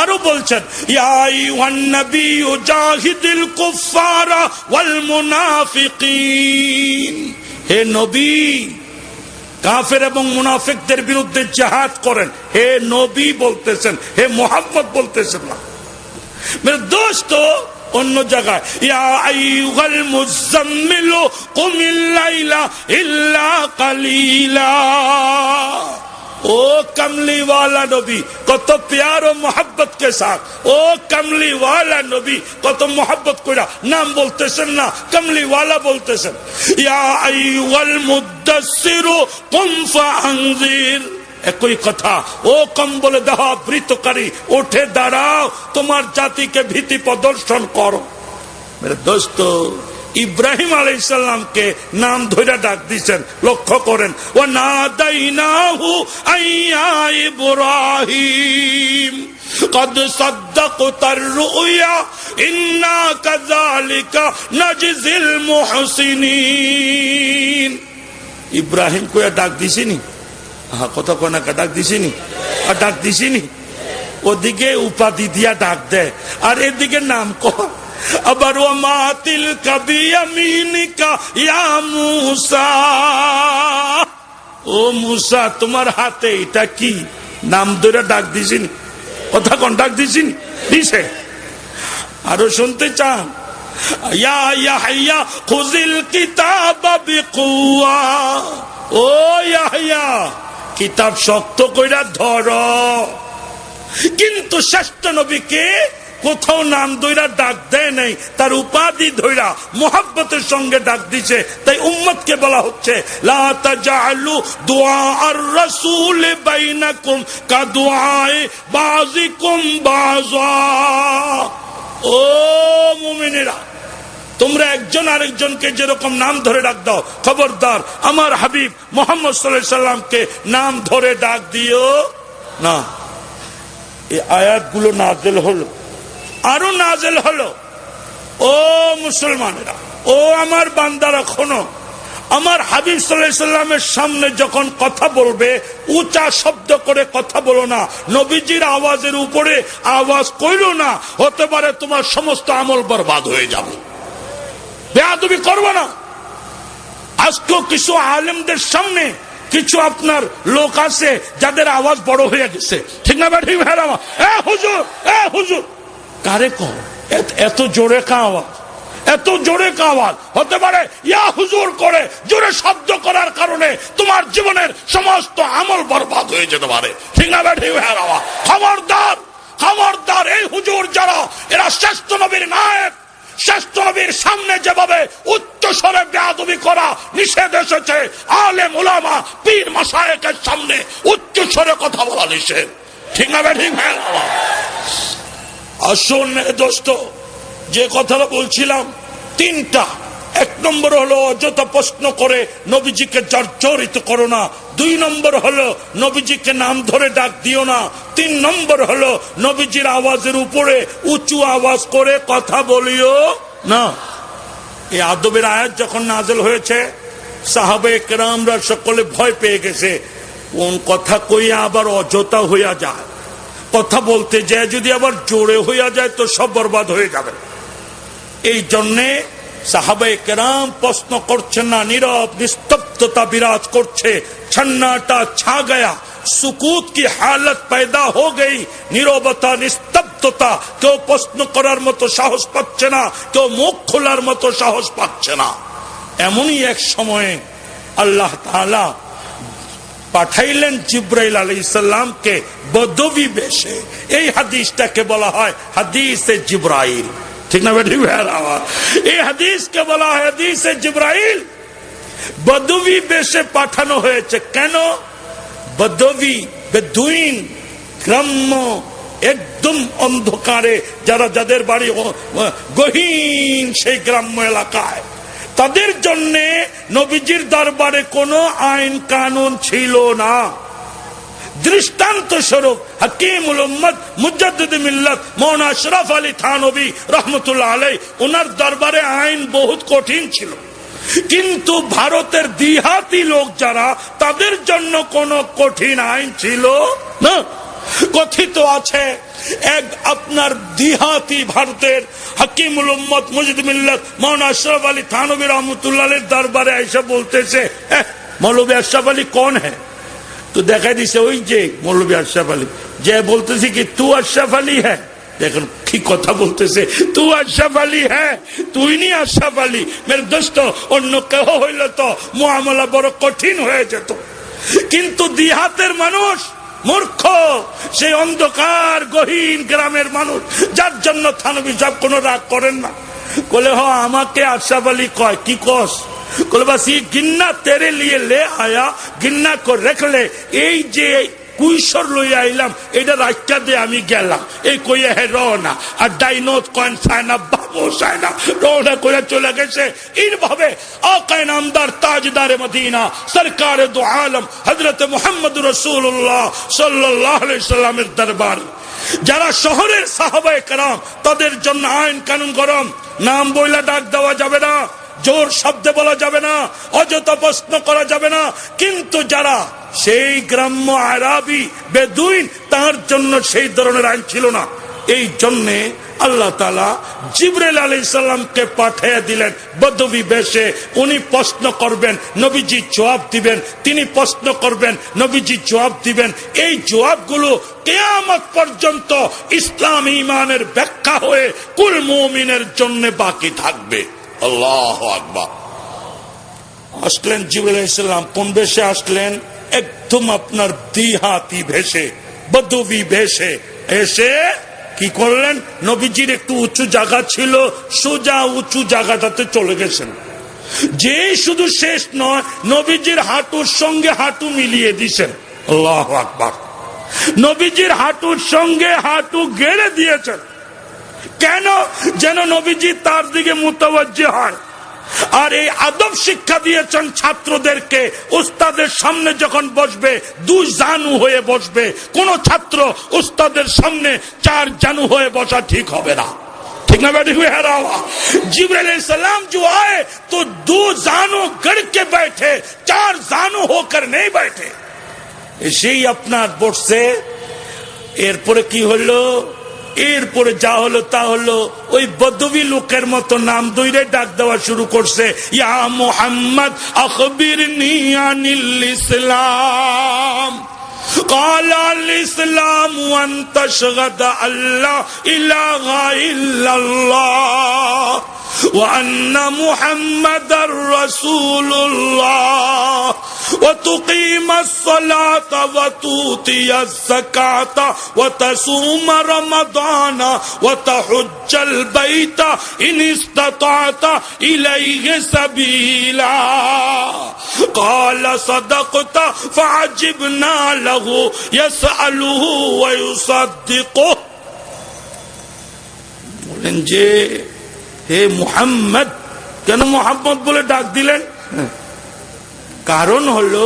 আরো বলছেন ইয়া আইয়ুহান নাবিয়্যু জাহিদিল কুফফারা ওয়াল মুনাফিকিন, হে নবী কাফের এবং মুনাফিকদের বিরুদ্ধে জিহাদ করেন। হে নবী বলতেছেন, হে মুহাম্মদ বলতেছেন না। মেরে দোস্ত অন্য জায়গায় ইয়া আইয়ুহাল মুযাম্মিলু কুমিল লাইলা ইল্লা কালিলা, ओ कमली वाला नबी कत प्यार और मोहब्बत के साथ, ओ कमली वाला नबी कत मोहब्बत कोरा नाम बोलते सन ना, कमली वाला बोलते सन। या अय्युहल मुद्दस्सिरु कुम फअंजिर, একই কথা, ও কম্বলে দেহ বৃতকারী উঠে দাঁড়াও, তোমার জাতিকে ভীতি প্রদর্শন করো। মেরে দোস্ত ইব্রাহিম আলাইহিস সালামকে নাম ধরে ডাক দিয়েছেন, লক্ষ্য করেন। ওয়া নাদাইনাহু আইয়া ইব্রাহিম কদ সাদ্দাকতার রুয়া ইন্না কাযালিকা নাজিল মুহসিনিন। ইব্রাহিম কইয়া ডাক দিছিনি, হ্যাঁ কথা কোনা ডাক দিছিনি, আর ডাক দিছিনি। ওদিকে উপাধি দিয়া ডাক দেয়, আর এদিকে নাম কহ। আবার ওয়া মাতিল কাবিয়ামিনিকা ইয়া মুসা, ও মুসা তোমার হাতে এটা কি, নাম ধরে ডাক দিছিনি, কথা কোন ডাক দিছিনি, দিছে। আরো শুনতে চান ইয়া ইয়াহইয়া খুযিল কিতাবা বিকুয়া, ও ইয়াহইয়া কিতাব শক্ত কইরা ধরো। কিন্তু শ্রেষ্ঠ নবীকে কোথাও নাম ধইরা ডাক দেয় নাই, তার উপাধি ধইরা মোহাব্বতের সঙ্গে ডাক দিছে। তাই উম্মতকে বলা হচ্ছে লা তাজআলু দুআ আর রাসূল বাইনাকুম কা দুআয়ে বাযিকুম বাযা, ও মুমিনেরা তোমরা একজন আরেকজনকে যেরকম নাম ধরে ডাক দাও, খবরদার আমার হাবিব মুহাম্মদ সাল্লাল্লাহু আলাইহি সাল্লামকে নাম ধরে ডাক দিও না। এই আয়াতগুলো নাযিল হলো, আরো নাযিল হলো। ও মুসলমানেরা, ও আমার বান্দারা, শোনো, আমার হাবিব সাল্লাল্লাহু আলাইহি সাল্লামের সামনে যখন কথা বলবে উঁচা শব্দ করে কথা বলো না, নবীজির আওয়াজের উপরে আওয়াজ কইরো না, হতে পারে তোমার সমস্ত আমল বরবাদ হয়ে যাবে। বেয়াদবি করবো না। আজকেও কিছু আলেমদের সামনে কিছু আপনার লোক আছে যাদের আওয়াজ বড় হয়ে গেছে, ঠিক না ঠিক ভাই? এ হুজুর, এ হুজুর, কারে কও এত জোরে কা আওয়াজ, এত জোরে কা আওয়াজ? হতে পারে ইয়া হুজুর করে জোরে শব্দ করার কারণে তোমার জীবনের সমস্ত আমল বরবাদ হয়ে যেতে পারে, ঠিক না ঠিক ভাই? খবরদার, খবরদার, এই হুজুর যারা, এরা শ্রেষ্ঠ নবীর নায়ক, শ্রেষ্ঠ নবীর সামনে যেভাবে উচ্চ স্বরে বেয়াদবি করা নিষেধ এসেছে, আলেম উলামা পীর মাশায়েখের সামনে উচ্চ স্বরে কথা বলা নিষেধ, ঠিক না ঠিক ভাই? আসুন মেরে দোস্ত, যে কথাটা বলছিলাম তিনটা। এক নম্বর হলো অযথা প্রশ্ন করে নবীজিকে জর্জরিত করো না। দুই নম্বর হলো নবীজিকে নাম ধরে ডাক দিও না। তিন নম্বর হলো নবীজির আওয়াজের উপরে উঁচু আওয়াজ করে কথা বলিও না। এই আদবের আয়াত যখন নাযিল হয়েছে সাহাবায়ে কেরামরা সকলে ভয় পেয়ে গেছে, কোন কথা কইয়া আবার অযথা হইয়া যায়, কথা বলতে যায় যদি আবার জোরে হইয়া যায় তো সব বরবাদ হয়ে যাবে। এই জন্যে সাহাবায়ে কেরাম প্রশ্ন করছেন না, নীরব নিস্তব্ধতা বিরাজ করছে, छन्नाटा छा गया, सुकूत की हालत पैदा हो गई, নীরবতা নিস্তব্ধতা, কেউ প্রশ্ন করার মতো সাহস পাচ্ছে না, কেউ মুখ খোলার মতো সাহস পাচ্ছে না। এমনই এক সময়ে আল্লাহ তাআলা পাঠাইলেন জিবরাইল আলাইহিস সালামকে বদবী বেশে। এই হাদিসটাকে বলা হয় হাদিসে জিবরাইল, ঠিক না বেটি ভাইরা? এই হাদিসকে বলা হয় হাদিসে জিবরাইল। বদবী বেশে পাঠানো হয়েছে কেন? বদবী বেদুইন, গ্রাম্য একদম অন্ধকারে যারা, যাদের বাড়ি গহীন সেই গ্রাম্য এলাকায়, তাদের জন্য নবীজির দরবারে কোনো আইন কানুন ছিল না। দৃষ্টান্ত স্বরূপ হাকিমুল উম্মত মুজাদ্দিদ মিল্লাত মৌলানা আশরাফ আলী থানভী রহমতুল্লাহ আলাইহি, ওনার দরবারে আইন বহুত কঠিন ছিল, কিন্তু ভারতের দিহাতি লোক যারা, তাদের জন্য কোনো কঠিন আইন ছিল না। কথিত আছে এক আপনার দিহাতি ভারতের হাকিমুল উম্মত মুজিদ মিল্লাত মৌলানা আশরাফ আলী থানভী রহমতুল্লাহ আলাইহির দরবারে আইসা বলতেছে, মৌলভী আশরাফ আলী কোন হ্যাঁ? তো দেখাই দিছে ওই যে মৌলভী আশরাফ আলী, যে বলতেছে কি তু আশরাফ আলী হ্যাঁ। দেখুন কি কথা বলতেছে, তু আশরাফ আলী হ্যাঁ, তুই নি আশরাফ আলী। মেরে দোস্ত, অন্য কেহ হইল তো মুআমালা বড় কঠিন হয়ে যেত। কিন্তু দিহাতের মানুষ মূর্খ, সেই অন্ধকার গহীন গ্রামের মানুষ, যার জন্য থানভী সাহেব কোনো রাগ করেন না। বলে হ আমাকে আশরাফ আলী কয়, কি কস? বলে বাস ये गिन्ना तेरे लिए ले आया, गिन्ना को रख ले। এই যে কুইশর লইয়া আইলাম, এটা রাখা দিয়ে আমি গেলাম, এই কইয়া হে রওনা। আর ডাইনোত কয়েন সায়না বাবু সায়না রওনা করে চলে গেছে। এইভাবে আকায়ে নামদার তাজদারে মদিনা সরকারে দু আলম হযরত মুহাম্মদ রাসূলুল্লাহ সাল্লাল্লাহু আলাইহি সাল্লামের দরবার, যারা শহরের সাহাবায়ে কেরাম, তাদের জন্য আইন কানুন গরম। নাম বইলা ডাক দেওয়া যাবে না, জোর শব্দে বলা যাবে না, অযথা প্রশ্ন করা যাবে না। কিন্তু যারা সেই গ্রাম্য আরাবি বেদুইন, তার জন্য সেই ধরনের আইন ছিল না। এই জন্যে আল্লাহ তাআলা জিবরাইল আলাইহিস সালামকে পাঠিয়ে দিলেন বদবী বেশে। উনি প্রশ্ন করবেন, নবীজি জবাব দিবেন, তিনি প্রশ্ন করবেন, নবীজি জবাব দিবেন। এই জবাবগুলো কিয়ামত পর্যন্ত ইসলাম ঈমানের ব্যাখ্যা হয়ে কুল মুমিনের জন্য বাকি থাকবে। আল্লাহু আকবার। আসলেন জিবরাইল আলাইহিস সালাম, কোন বেশে আসলেন? একদম আপনার দিহাতি ভেষে, বদবী ভেষে এসে কি করলেন? নবীজির একটু উঁচু জায়গা ছিল, সোজা উঁচু জায়গাটাতে চলে গেছেন। যে শুধু শেষ নয়, নবীজির হাঁটুর সঙ্গে হাঁটু মিলিয়ে দিয়েছেন। আল্লাহু আকবার। নবীজির হাঁটুর সঙ্গে হাঁটু গেড়ে দিয়েছেন। কেন? যেন নবীজি তার দিকে মুতাওয়াজ্জি হয়। আর এই আদব শিক্ষা দিয়েছেন ছাত্রদেরকে, উস্তাদের সামনে যখন বসবে 2 জানু হয়ে বসবে। কোন ছাত্র উস্তাদের সামনে 4 জানু হয়ে বসা ঠিক হবে না, ঠিক না বেটি? जिब्राइल अलैहिस्सलाम जो आए तो 2 जानू गड़ के बैठे, 4 जानू होकर नहीं बैठे। এসেই আপনার বসছে। এরপরে কি হলো? এরপরে যা হলো তা হলো, ওই বদবী লোকের মতো নাম ধরে ডাক দেওয়া শুরু করছে, ইয়া মুহাম্মদ আখবিরনি আনিল ইসলাম। قال الإسلام أن تشهد أن لا إله إلا الله وأن محمد رسول الله وتقيم الصلاة وتؤتي الزكاة وتصوم رمضان وتحج البيت إن استطعت إليه سبيلا قال صدقت فعجبنا له يسأله ويصدقه। বলেন যে হে মুহাম্মদ, কেন মুহাম্মদ বলে ডাক দিলেন? কারণ হলো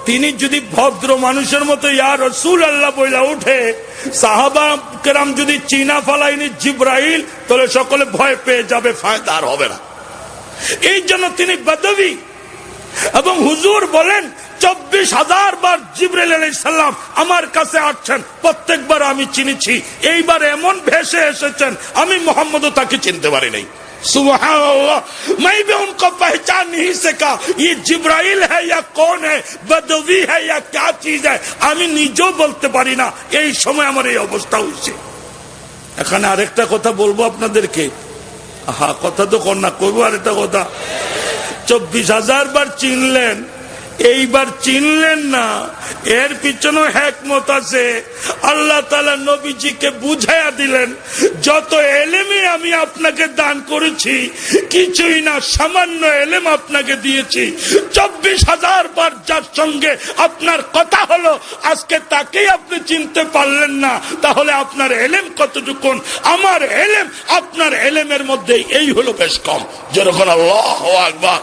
তিনি যদি ভদ্র মানুষের মতো ইয়া রাসূলুল্লাহ বইলা উঠে, সাহাবা কেরাম যদি চিনা ফালাইনি জিব্রাইল, তাহলে সকলে ভয় পেয়ে যাবে, ফায়দা আর হবে না। এই জন্য তিনি বদবী। এবং হুজুর বলেন 24,000 বার জিবরাইল আলাইহিস সালাম আমার কাছে আসছেন, প্রত্যেকবার আমি চিনেছি। এইবার এমন ভেসে এসেছেন আমি মোহাম্মদও তাকে চিনতে পারি নাই। सुबहानअल्लाह, मैं भी उनको पहचान नहीं सका, ये जिब्राइल है या कौन है, बदवी है या क्या चीज है, আমি নিজেও বলতে পারি না। এই সময় আমার এই অবস্থা হয়েছে। এখানে আরেকটা কথা বলবো আপনাদেরকে। কথা তো কর না, করবো আরেকটা কথা। 24,000 বার চিনলেন, এইবার চিনলেন না, এর পিছনে হিকমত আছে। আল্লাহ তাআলা নবীজিকে বুঝাইয়া দিলেন, যত এলেমে আমি আপনাকে দান করেছি কিছুই না, সামান্য এলেম আপনাকে দিয়েছি। 24,000 বার যার সঙ্গে আপনার কথা হলো, আজকে তাকেই আপনি চিনতে পারলেন না, তাহলে আপনার এলেম কতটুকুন? আমার এলেম আপনার এলেমের মধ্যে এই হলো বেশ কম। যেরকম আল্লাহু আকবার।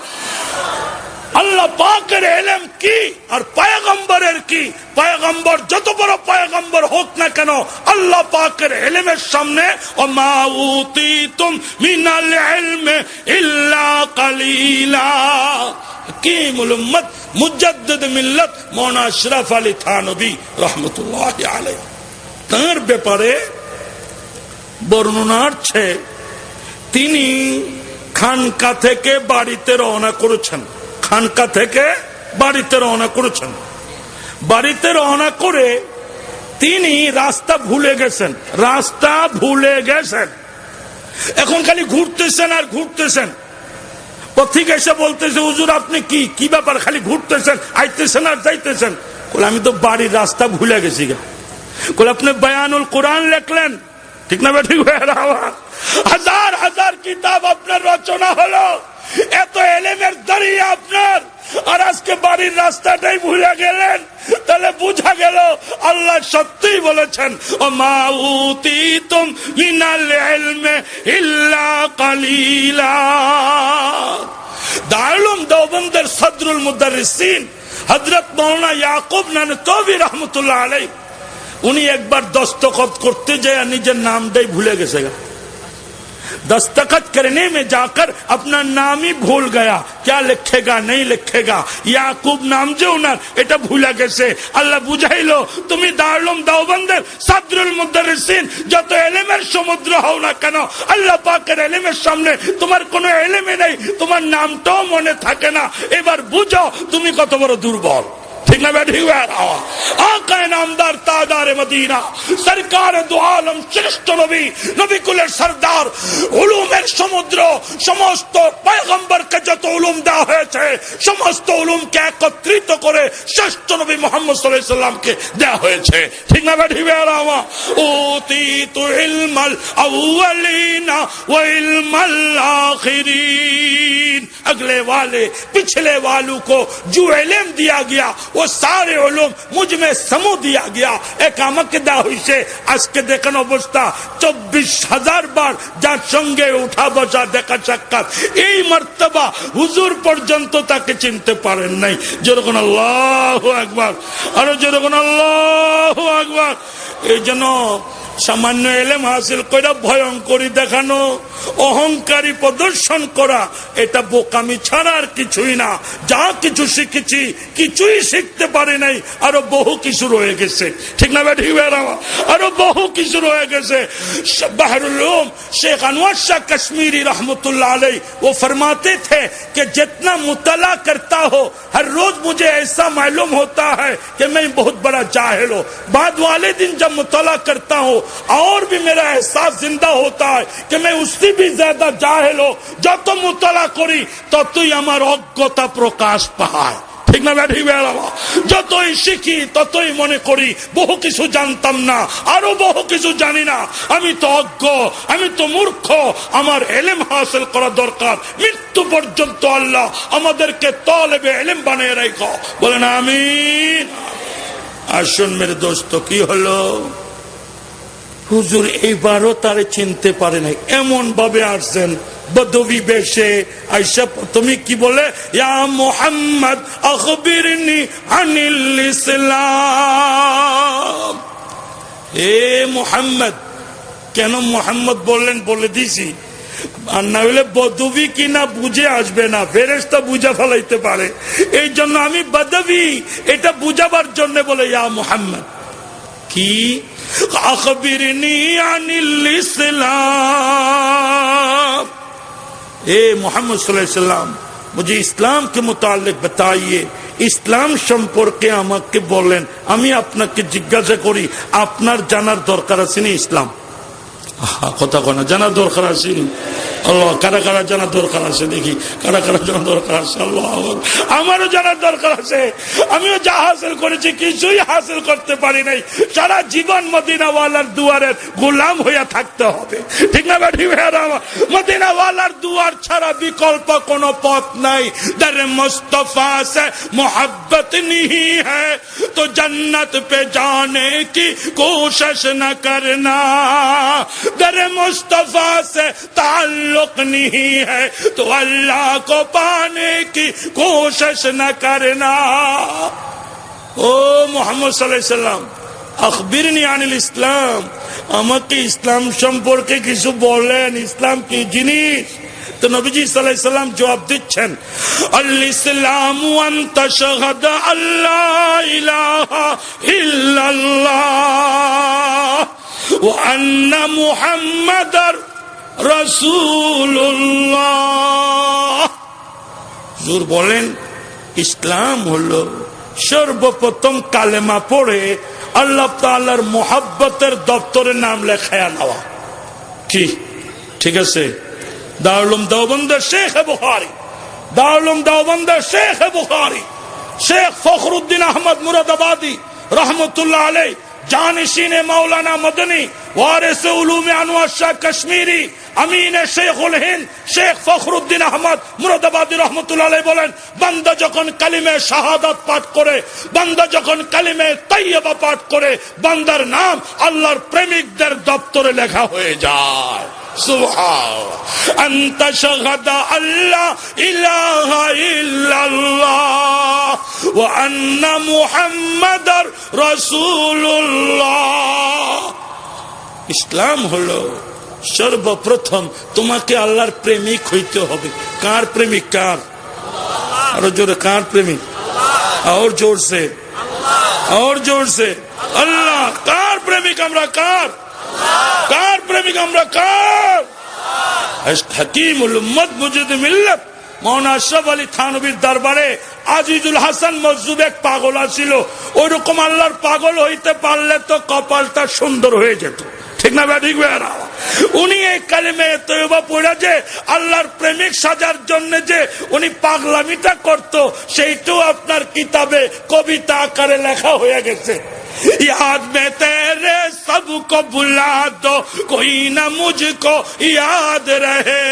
আল্লাহ পাকের ইলম কি আর পয়গম্বরের কি? পয়গম্বর যত বড় পয়গম্বর হোক না কেন, আল্লাহ পাকের ইলমের সামনে ওমা উতিতুম মিনাল ইলমি ইল্লা কালিলা। হাকিমুল উম্মত মুজাদ্দিদ মিল্লাত মাওলানা আশরাফ আলী থানভী রাহমাতুল্লাহি আলাইহি তার ব্যাপারে বর্ণনা আছে, তিনি খানকা থেকে বাড়িতে রওনা করেছেন। খানকা থেকে বাড়িতে রওনা করেছেন। বাড়িতে রওনা করে তিনি রাস্তা ভুলে গেছেন। রাস্তা ভুলে গেছেন। এখন খালি ঘুরতেছেন আর ঘুরতেছেন। পথিক এসে বলতেছে, হুজুর আপনি কি ব্যাপার, খালি ঘুরতেছেন, আইতেছেন আর যাইতেছেন? বলে আমি তো বাড়ির রাস্তা ভুলে গেছি। বলে আপনি বয়ানুল কোরআন লেখলেন, ঠিক না? ঠিক, হাজার হাজার কিতাব আপনার রচনা হলো, এত এলেমের দরিয়া আপনার, আর আজকে বাড়ির রাস্তাটাই ভুলে গেলেন। তাহলে বুঝা গেল আল্লাহ সত্যিই বলেছেন, ওমা উতিতুম মিনাল ইলমি ইল্লা কালিলা। দারুল উলুম দেওবন্দের সদরুল মুদাররিসিন হযরত মাওলানা ইয়াকুব নানতবী রহমাতুল্লাহ আলাইহি, উনি একবার দস্তখত করতে যায় নিজের নামটাই ভুলে গেছে। दस्तखत करने में जाकर अपना नाम ही भूल गया, क्या लिखेगा नहीं लिखेगा, याकूब नाम जो उनार এটা ভুলে গেছে। আল্লাহ বুঝাইলো, তুমি দারুল উলুম দেওবন্দের সদরুল মুদাররিসিন যত ইলমের সমুদ্র হও না কেন, আল্লাহ পাকের ইলমের সামনে তোমার কোনো ইলমই নেই, তোমার নামটাও মনে থাকে না। এবার বুঝো তুমি কত বড় দুর্বল। ঠিক না? ঠিক। আকা নামদার তাজদার মদিনা সরকার দু আলম শ্রেষ্ঠ নবী, নবী কুলের সরদার, উলুমের সমুদ্র, সমস্ত পয়গম্বরকে যত উলুম দেওয়া হয়েছে সমস্ত উলুমকে একত্রিত করে শ্রেষ্ঠ নবী মুহাম্মদ সাল্লাল্লাহু আলাইহি সাল্লামকে দেওয়া হয়েছে। ঠিক না? ঠিক। উতিতু ইলমাল আউয়ালিনা ওয়া ইলমাল আখিরিন, अगले वाले पिछले वालों को जो इल्म दिया गया वो सारे उलूम मुझ में समूह दिया गया। एक আমাকেদা হইছে আজকে দেখেন অবস্থা, 24,000 বার যার সঙ্গে উঠা বসা দেখা সাক্ষাৎ, এই মর্তবা হুজুর পর্যন্ত তাকে চিনতে পারেন নাই। যেরকম আল্লাহু আকবার, আরো যেরকম আল্লাহু আকবার। এই জন্য সামান্য এলেম হাসিল করে ভয়ঙ্করী দেখানো, অহংকারী প্রদর্শন করা, এটা বোকামি ছাড়া আর কিছুই না। যা কিছু শিখেছি কিছুই শিখতে পারি নাই, আরো বহু কিছু রয়ে গেছে। ঠিক না? ঠিক। আরো বহু কিছু রয়ে গেছে। বাহরুল উলুম शेख अनवर शाह कश्मीरी रहमतुल्लाह अलैह वो फरमाते थे कि जितना मुतला करता हो हर रोज मुझे ऐसा मालूम होता है कि मैं बहुत बड़ा जाहिल हूं, बाद वाले दिन जब मुतला करता हूं और भी मेरा एहसास जिंदा होता है कि मैं उससे भी ज्यादा जाहिल हूं। যত মুতলা করি ততই আমার অজ্ঞতা প্রকাশ পায়। ঠিক না? ঠিক। যতই শিখি ততই মনে করি বহু কিছু জানতাম না, আরো বহু কিছু জানি না, আমি তো অজ্ঞ, আমি তো মূর্খ। আমার ইলম হাসিল করা দরকার। মৃত্যু পর্যন্ত আল্লাহ আমাদেরকে তালেবে ইলম বানিয়ে রাখো, বলেন আমিন। আসুন মেরে দোস্ত, কি হলো? হুজুর এইবারও তারে চিনতে পারে নাই, এমন ভাবে আসছেন বদবি বেশে। আয়েশা তুমি কি বলে, ইয়া মুহাম্মদ আখবিরনি আনিল ইসলাম। এ মুহাম্মদ, কেন মুহাম্মদ বললেন বলে দিছি, আর না হলে বদবি কিনা বুঝে আসবে না, ফেরেশতা বুঝা ফেলাইতে পারে। এই জন্য আমি বদবি এটা বুঝাবার জন্য বলে ইয়া মুহাম্মদ। কি আখবিরনি আনিল ইসলাম, ए मोहम्मद सल्लल्लाहु अलैहि वसल्लम मुझे इस्लाम के मुताल्लिक बताइए, ইসলাম সম্পর্কে আমাকে বলেন। আমি আপনাকে জিজ্ঞাসা করি, আপনার জানার দরকার আছে না ইসলাম? কথা কোন জানার দরকার আছে? আল্লাহ, কারা কারা জানার দরকার আছে দেখি, কারা কারা জানার দরকার আছে? আল্লাহ, আমারও জানার দরকার আছে। আমিও যা হাসিল করেছি কিছুই হাসিল করতে পারি নাই। সারা জীবন মদিনাওয়ালার দুয়ারের গোলাম হইয়া থাকতে হবে। ঠিক না? ঠিক। মদিনাওয়ালার দুয়ার ছাড়া বিকল্প কোনো পথ নাই। দরে মুস্তফা সে মোহব্বত नहीं है तो जन्नत पे जाने की कोशिश न करना, दरे मुस्तफा से ताल्लुक नहीं है तो अल्लाह को पाने की कोशिश न करना। ओ मोहम्मद सल्लल्लाहु अलैहि वसल्लम अखबिरनी अनिल इस्लाम, আমাকে ইসলাম সম্পর্কে কিছু বলেন। ইসলাম কি জিনিস? তো নবীজি সাল্লাল্লাহু আলাইহি সাল্লাম জবাব দিচ্ছেন, আল ইসলামু আন তাশহাদা আল্লা ইলাহা ইল্লাল্লাহ ওয়া আন্না মুহাম্মাদার রাসূলুল্লাহ। হুজুর বলেন ইসলাম হলো সর্বপ্রথম কালেমা পড়ে আল্লাহ তাআলার মুহাব্বতের দপ্তরে নাম লেখায়া নেওয়া। কি ঠিক আছে? দারুল উলুম দেওবন্দের শেখ বুখারী, দারুল উলুম দেওবন্দের শেখ বুখারী শেখ ফখরুদ্দিন আহমদ মুরাদাবাদী রহমতুল্লাহ আলাইহি, জানিশিনে মাওলানা মদনী, ওয়ারিসে উলুমে আনোয়ার শাহ কাশ্মীরি, আমিনে শেখুল হিন্দ শেখ ফখরুদ্দিন আহমদ মুরাদাবাদী রহমতুল্লাহ আলাইহি বলেন, বান্দা যখন কালিমে শাহাদাত পাঠ করে, বান্দা যখন কালিমে তাইয়্যিবা পাঠ করে, বান্দার নাম আল্লাহর প্রেমিকদের দপ্তরে লেখা হয়ে যায়। সুবহানাল্লাহ। আনতা শাহাদা আল্লাহ ইলাহা ইল্লাল্লাহ ওয়া আন্না মুহাম্মাদার রাসূলুল্লাহ। ইসলাম হলো সর্বপ্রথম তোমাকে আল্লাহর প্রেমিক হইতে হবে। কার প্রেমিক? কার? আরো জোরে, কার প্রেমিক? और जोर से, और जोर से, আল্লাহ। কার প্রেমিক আমরা? কার? কার প্রেমিক আমরা? কার? হাকিমুল উম্মত মুজিদ মিল্লাত মাওলানা আশরাফ আলী থানভীর দরবারে আজিজুল হাসান মজজুব এক পাগল ছিল। ওই রকম আল্লাহর পাগল হইতে পারলে তো কপালটা সুন্দর হয়ে যেত, ঠিক না? ঠিক না? উনি এই কালিমে তয়্যিবা পড়ে যে আল্লাহর প্রেমিক সাজার জন্য যে উনি পাগলামিটা করত, সেইটাও আপনার কিতাবে কবিতা আকারে লেখা হয়ে গেছে। याद में तेरे सबको बुला दो, कोई ना मुझको याद रहे,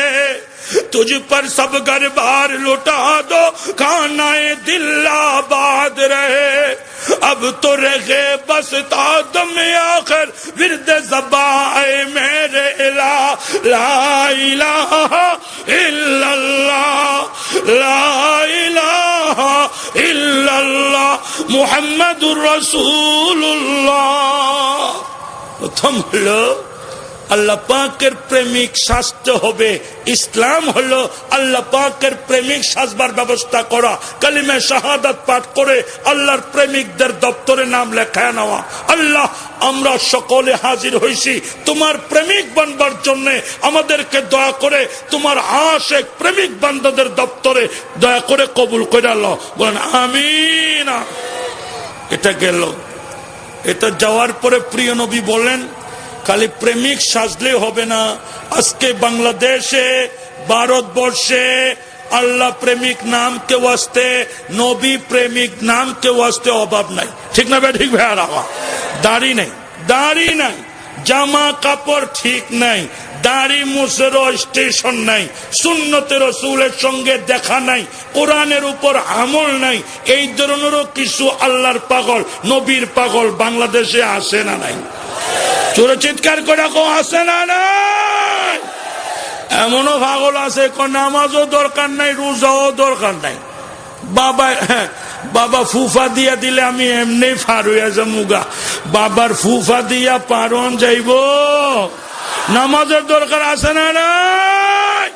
तुझ पर सब घर बार लुटा दो, खानाए दिल आबाद रहे, अब तो रहे बस तादम आखिर विरद ज़बाए मेरे इला, ला इलाहा इल्लल्लाह, ला इलाहा इल्लल्लाह मुहम्मदुर রাসূলুল্লাহ। প্রথম হলো আল্লাহ পাকের প্রেমিক সাজতে হবে। ইসলাম হলো আল্লাহ পাকের প্রেমিক সাজবার ব্যবস্থা করা, কালিমা শাহাদাত পাঠ করে আল্লাহর প্রেমিকদের দপ্তরে নাম লেখায় নেওয়া। আল্লাহ, আমরা সকলে হাজির হইছি তোমার প্রেমিক বানবার জন্য, আমাদেরকে দয়া করে তোমার আশিক প্রেমিক বান্দাদের দপ্তরে দয়া করে কবুল করে আল্লাহ বলেন আমিন। এটা গেল। এটা যাওয়ার পরে প্রিয় নবী বলেন খালি প্রেমিক সাজলে হবে না। আজকে বাংলাদেশে, ভারতবর্ষে আল্লাহ প্রেমিক নাম কে ওয়াস্তে, নবী প্রেমিক নাম কে ওয়াস্তে অভাব নাই, ঠিক না? ঠিক ভাইয়ারা, দাড়ি নাই, দাড়ি নাই, জামা কাপড় ঠিক নাই, দাড়ি মুছেরও স্টেশন নাই, সুন্নতে রাসূলের সঙ্গে দেখা নাই, কোরআনের উপর আমল নাই, এই ধরনেরও কিছু আল্লাহর পাগল, নবীর পাগল বাংলাদেশে আসে না নাই? চোরে চিৎকার করে আসে না নাই? এমনও পাগল আছে নামাজও দরকার নাই, রোজাও দরকার নাই। বাবা ফুফা দিয়া দিলে আমি এমনি ফার হইয়া যামুগা, বাবার ফুফা দিয়া পারন যাইব, নামাজের দরকার আছে না নাই?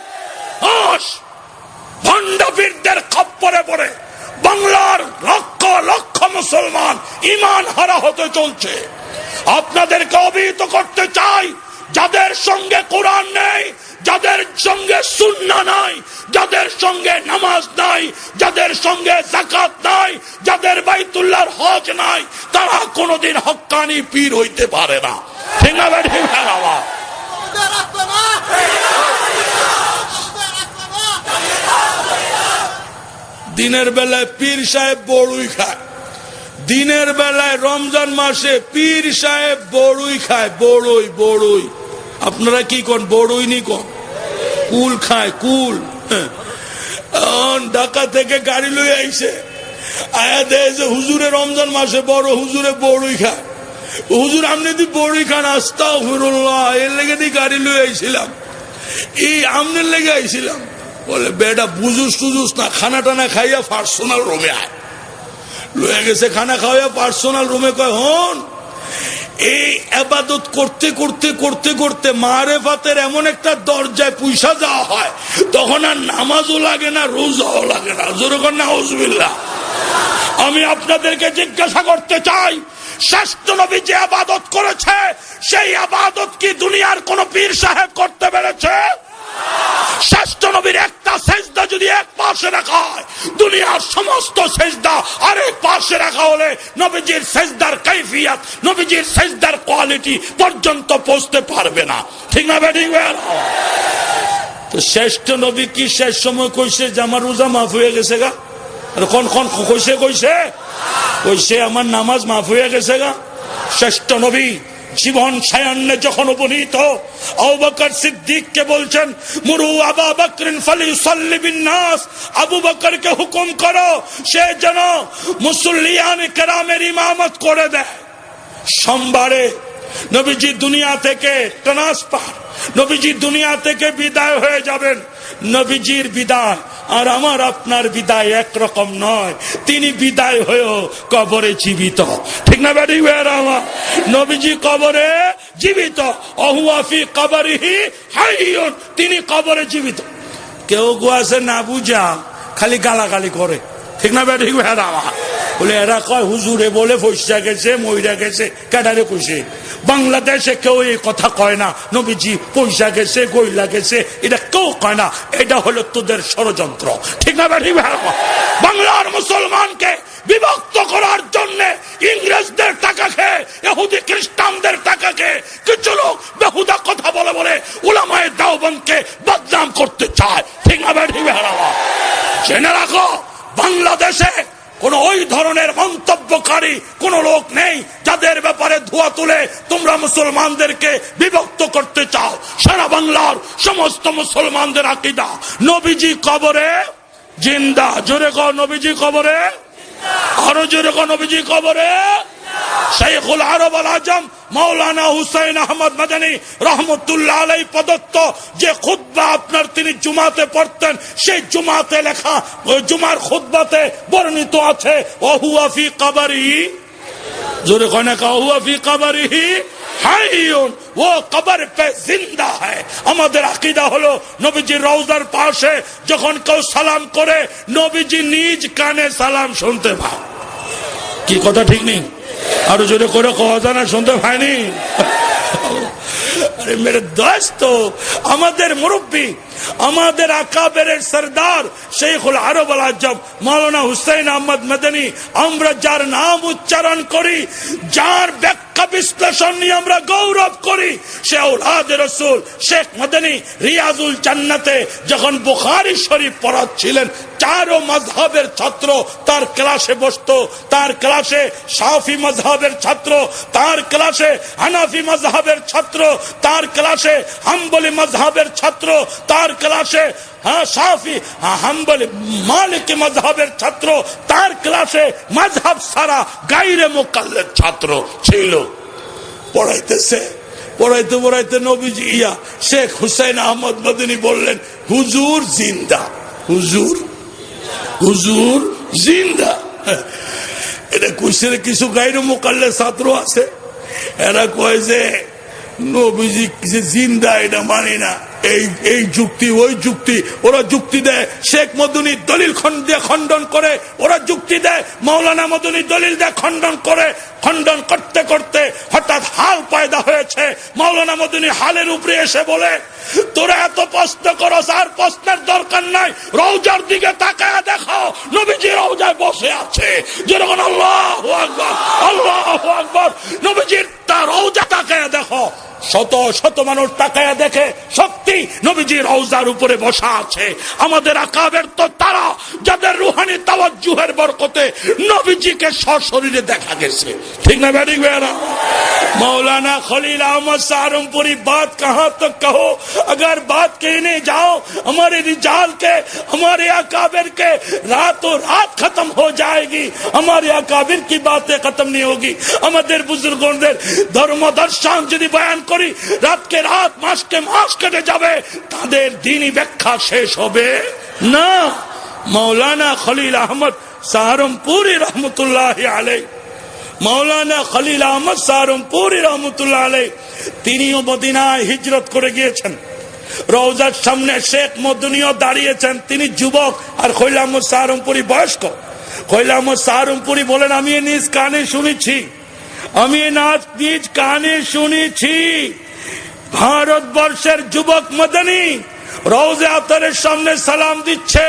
ভণ্ডপীরদের খপ্পরে পড়ে বাংলার লক্ষ লক্ষ মুসলমান ইমান হারা হতে চলছে। আপনাদেরকে অবহিত করতে চাই, যাদের সঙ্গে কোরআন নেই, যাদের সঙ্গে সুন্নাহ নাই, যাদের সঙ্গে নামাজ নাই, যাদের সঙ্গে যাকাত নাই, যাদের বাইতুল্লাহর হজ নাই, তারা কোনোদিন হক্কানি পীর হইতে পারে না, ঠিক না? ঠিক না? দিনের বেলায় পীর সাহেব বড়ুই খায়, দিনের বেলায় রমজান মাসে পীর সাহেব বড়ুই খায়, বড়ই বড়ই। আপনারা কি কোন বড়ই নি কোন? কুল খায়, কুল। ঢাকা থেকে গাড়ি লই আইছে, আয়া দেয় হুজুরে রমজান মাসে বড় হুজুরে বড়ই খায়। হুজুর আপনি দি বড়ই খান? আস্তাগফিরুল্লাহ, এর লেগে দি গাড়ি লই আইছিলাম, এই আমনের লেগে আইছিলাম। বলে বেটা বুঝুস টুজুস না, খানা টানা খাইয়া পার্সোনাল রুমে আয়। লয়ে গেছে খানা খাওয়া পার্সোনাল রুমে। কয় হন, এই ইবাদত করতে করতে করতে করতে মারেফাতের এমন একটা দরজায় পয়সা যাওয়া হয়, তখন আর নামাজও লাগে না, রোজাও লাগে না। জোরে কর নাউজুবিল্লাহ। আমি আপনাদেরকে জিজ্ঞাসা করতে চাই, শ্রেষ্ঠ নবী যে ইবাদত করেছে, সেই ইবাদত কি দুনিয়ার কোন পীর সাহেব করতে পেরেছে? শ্রেষ্ঠ নবীর একটা সেজদা যদি এক পাশে রাখা হয়, দুনিয়ার সমস্ত সেজদা আরেক পাশে রাখা হলে নবীজির সেজদার কাইফিয়াত, নবীজির সেজদার কোয়ালিটি পর্যন্ত পৌঁছতে পারবে না। ঠিক না বেঠিক? তো শ্রেষ্ঠ নবী কি শেষ সময় কইছে যে আমার রোজা মাফ হয়ে গেছে গা? কোন কোন কইছে? কইছে আমার নামাজ মাফ হয়ে গেছে গা? শ্রেষ্ঠ নবী জীবন সায়ান্নে যখন উপনীত, আবু বকর সিদ্দিককে বলছেন, মুরু আবু বকরিন ফালিউসাল্লি বিন-নাস, আবু বকরকে হুকুম করো সে যেন মুসল্লিয়ান কেরামের ইমামত করে দেয়। সোমবারে নবীজি দুনিয়া থেকে ট্রান্সফার, নবীজি দুনিয়া থেকে বিদায় হয়ে যাবেন। নবীজির বিদায় আর আমার আপনার বিদায় একরকম নয়। তিনি বিদায় হয়েও কবরে জীবিত। ঠিক না বেটি? নবীজি কবরে জীবিত। অহুয়া ফি কবরিহি হাইয়ুন, তিনি কবরে জীবিত। কেউ আছে না বুঝা খালি গালাগালি করে। ঠিক না বেটি? বলে এরা কয় হুজুরে বলে ফসা গেছে, মইরা গেছে। কেডারে কইছে? বাংলাদেশে কেউ এই কথা কয় না, নবীজি পয়সা গেছে, গইলা গেছে, এটা কেউ কয় না। এটা হলো তোদের ষড়যন্ত্র। ঠিক না বেটি? বাংলার মুসলমানকে বিভক্ত করার জন্য ইংরেজদের টাকা খেয়ে, ইহুদি খ্রিস্টানদের টাকা খেয়ে কিছু লোক বেহুদা কথা বলে বলে উলামায়ে দেওবন্দকে বদনাম করতে চায়। ঠিক না বেটি? জেনে রাখো, বাংলাদেশে কোন ওই ধরনের মন্তব্যকারী কোন লোক নেই যাদের ব্যাপারে ধোঁয়া তুলে তোমরা মুসলমানদেরকে বিভক্ত করতে চাও। সারা বাংলার সমস্ত মুসলমানদের আকীদা নবীজি কবরে জিন্দা। জোরে কও নবীজি কবরে, আরো জোরে কও নবীজি কবরে। শাইখুল আরব আল আজম মাওলানা হুসাইন আহমদ মাদানী রহমতুল্লাহ আলাইহি প্রদত্ত যে খুতবা আপনার তিনি জুমাতে পড়তেন, সেই জুমাতে লেখা, ওই জুমার খুতবাতে বর্ণিত আছে, ওহুয়া ফি কবরিহি, জোরে কনে কা, ওহুয়া ফি কবরিহি হাইয়ুন, ও কবর পে জিন্দা হ্যায়। আমাদের আকীদা হলো নবীজির রওজার পাশে যখন কেউ সালাম করে, নবীজি নিজ কানে সালাম শুনতে পায়। কি কথা ঠিক নেই? আরো জোরে করে কওয়া জানা শুনতে পায়নি? আরে মেরে দোস্ত, আমাদের মুরব্বী, আমাদের আকাবেরের সরদার শাইখুল আরব আল আজম মাওলানা হুসাইন আহমদ মাদানী, আমরা যার নাম উচ্চারণ করি, যার ব্যাখ্যা বিশ্লেষণ নিয়ে আমরা গৌরব করি, সে আওলাদে রাসূল শেখ মাদানী রিয়াজুল জান্নাতে যখন বুখারী শরীফ পড়াচ্ছিলেন, চারো মাযহাবের ছাত্র তার ক্লাসে বসতো। তার ক্লাসে শাফি মাযহাবের ছাত্র, তার ক্লাসে হানাফি মাযহাবের ছাত্র, তার ক্লাসে হাম্বলি মাযহাবের ছাত্র, তার ক্লাসে শাফি হাম্বলি মালিকি মাযহাবের ছাত্র, তার ক্লাসে মাযহাব সারা গায়রে মুকাল্লিদ ছাত্র ছিল। পড়াইতে পড়াইতে নবীজি শেখ হুসাইন আহমদ মাদানী বললেন, হুজুর জিন্দা, হুজুর জিন্দা। এটা কুশির কিছু গায়রে মুকাল্লিদ ছাত্র আছে, এরা কয় যে নবীজি জিন্দা, এটা মানি না। এই যুক্তি ওই যুক্তি, ওরা যুক্তি দেয়। শেখ মদনী দলিল খণ্ডন করে, ওরা যুক্তি দেয়। মাওলানা মদনী দলিল দেয়, খণ্ডন করে। খণ্ডন করতে করতে হঠাৎ হাল পয়দা হয়েছে। মাওলানা মদনী হালের উপরে এসে বলে, তোরা এত প্রশ্ন করস, আর প্রশ্নের দরকার নাই, রওজার দিকে তাকায় দেখো, নবীজি রওজায় বসে আছে। যেরকম আল্লাহু আকবার, আল্লাহু আকবার, নবীজির তার রওজা তাকায় দেখো। শত শত মানুষ তাকায়া দেখে, সত্যি নবীজি রওজার উপরে বসা আছে। আমাদের আকাবের তো তারা যাদের রুহানি তাওয়াজ্জুহের বরকতে নবীজিকে সশরীরে দেখা গেছে। ঠিক না বেটি? मौलाना खलील अहमद सहारनपुरी बात कहां तक कहो, अगर बात कहने जाओ हमारे रिजाल के, हमारे अकाबिर के, रातों रात खत्म हो जाएगी। हमारे अकाबिर की बातें खत्म नहीं होगी। हमारे बुजुर्गों धर्म दर्शन यदि बयान करी, रात के रात मास के मास केटे जाबे, ताদের दीनी व्याख्या शेष होबे ना। मौलाना खलील अहमद सहारनपुरी रहमतुल्लाहि अलैहि মাওলানা খলিল আহমদ সাহারনপুরী রহমতুল্লাহ আলাইহ, তিনিও মদিনায় হিজরত করে গিয়েছেন। রওজার সামনে শেখ মদনীও দাঁড়িয়েছেন, তিনি যুবক আর খলিল আহমদ সাহারনপুরী বয়স্ক। খলিল আহমদ সাহারনপুরী বলেন, আমি নিজ কানে শুনেছি, নিজ কানে শুনেছি ভারতবর্ষের যুবক মদনী রওজে আতরের সামনে সালাম দিচ্ছে,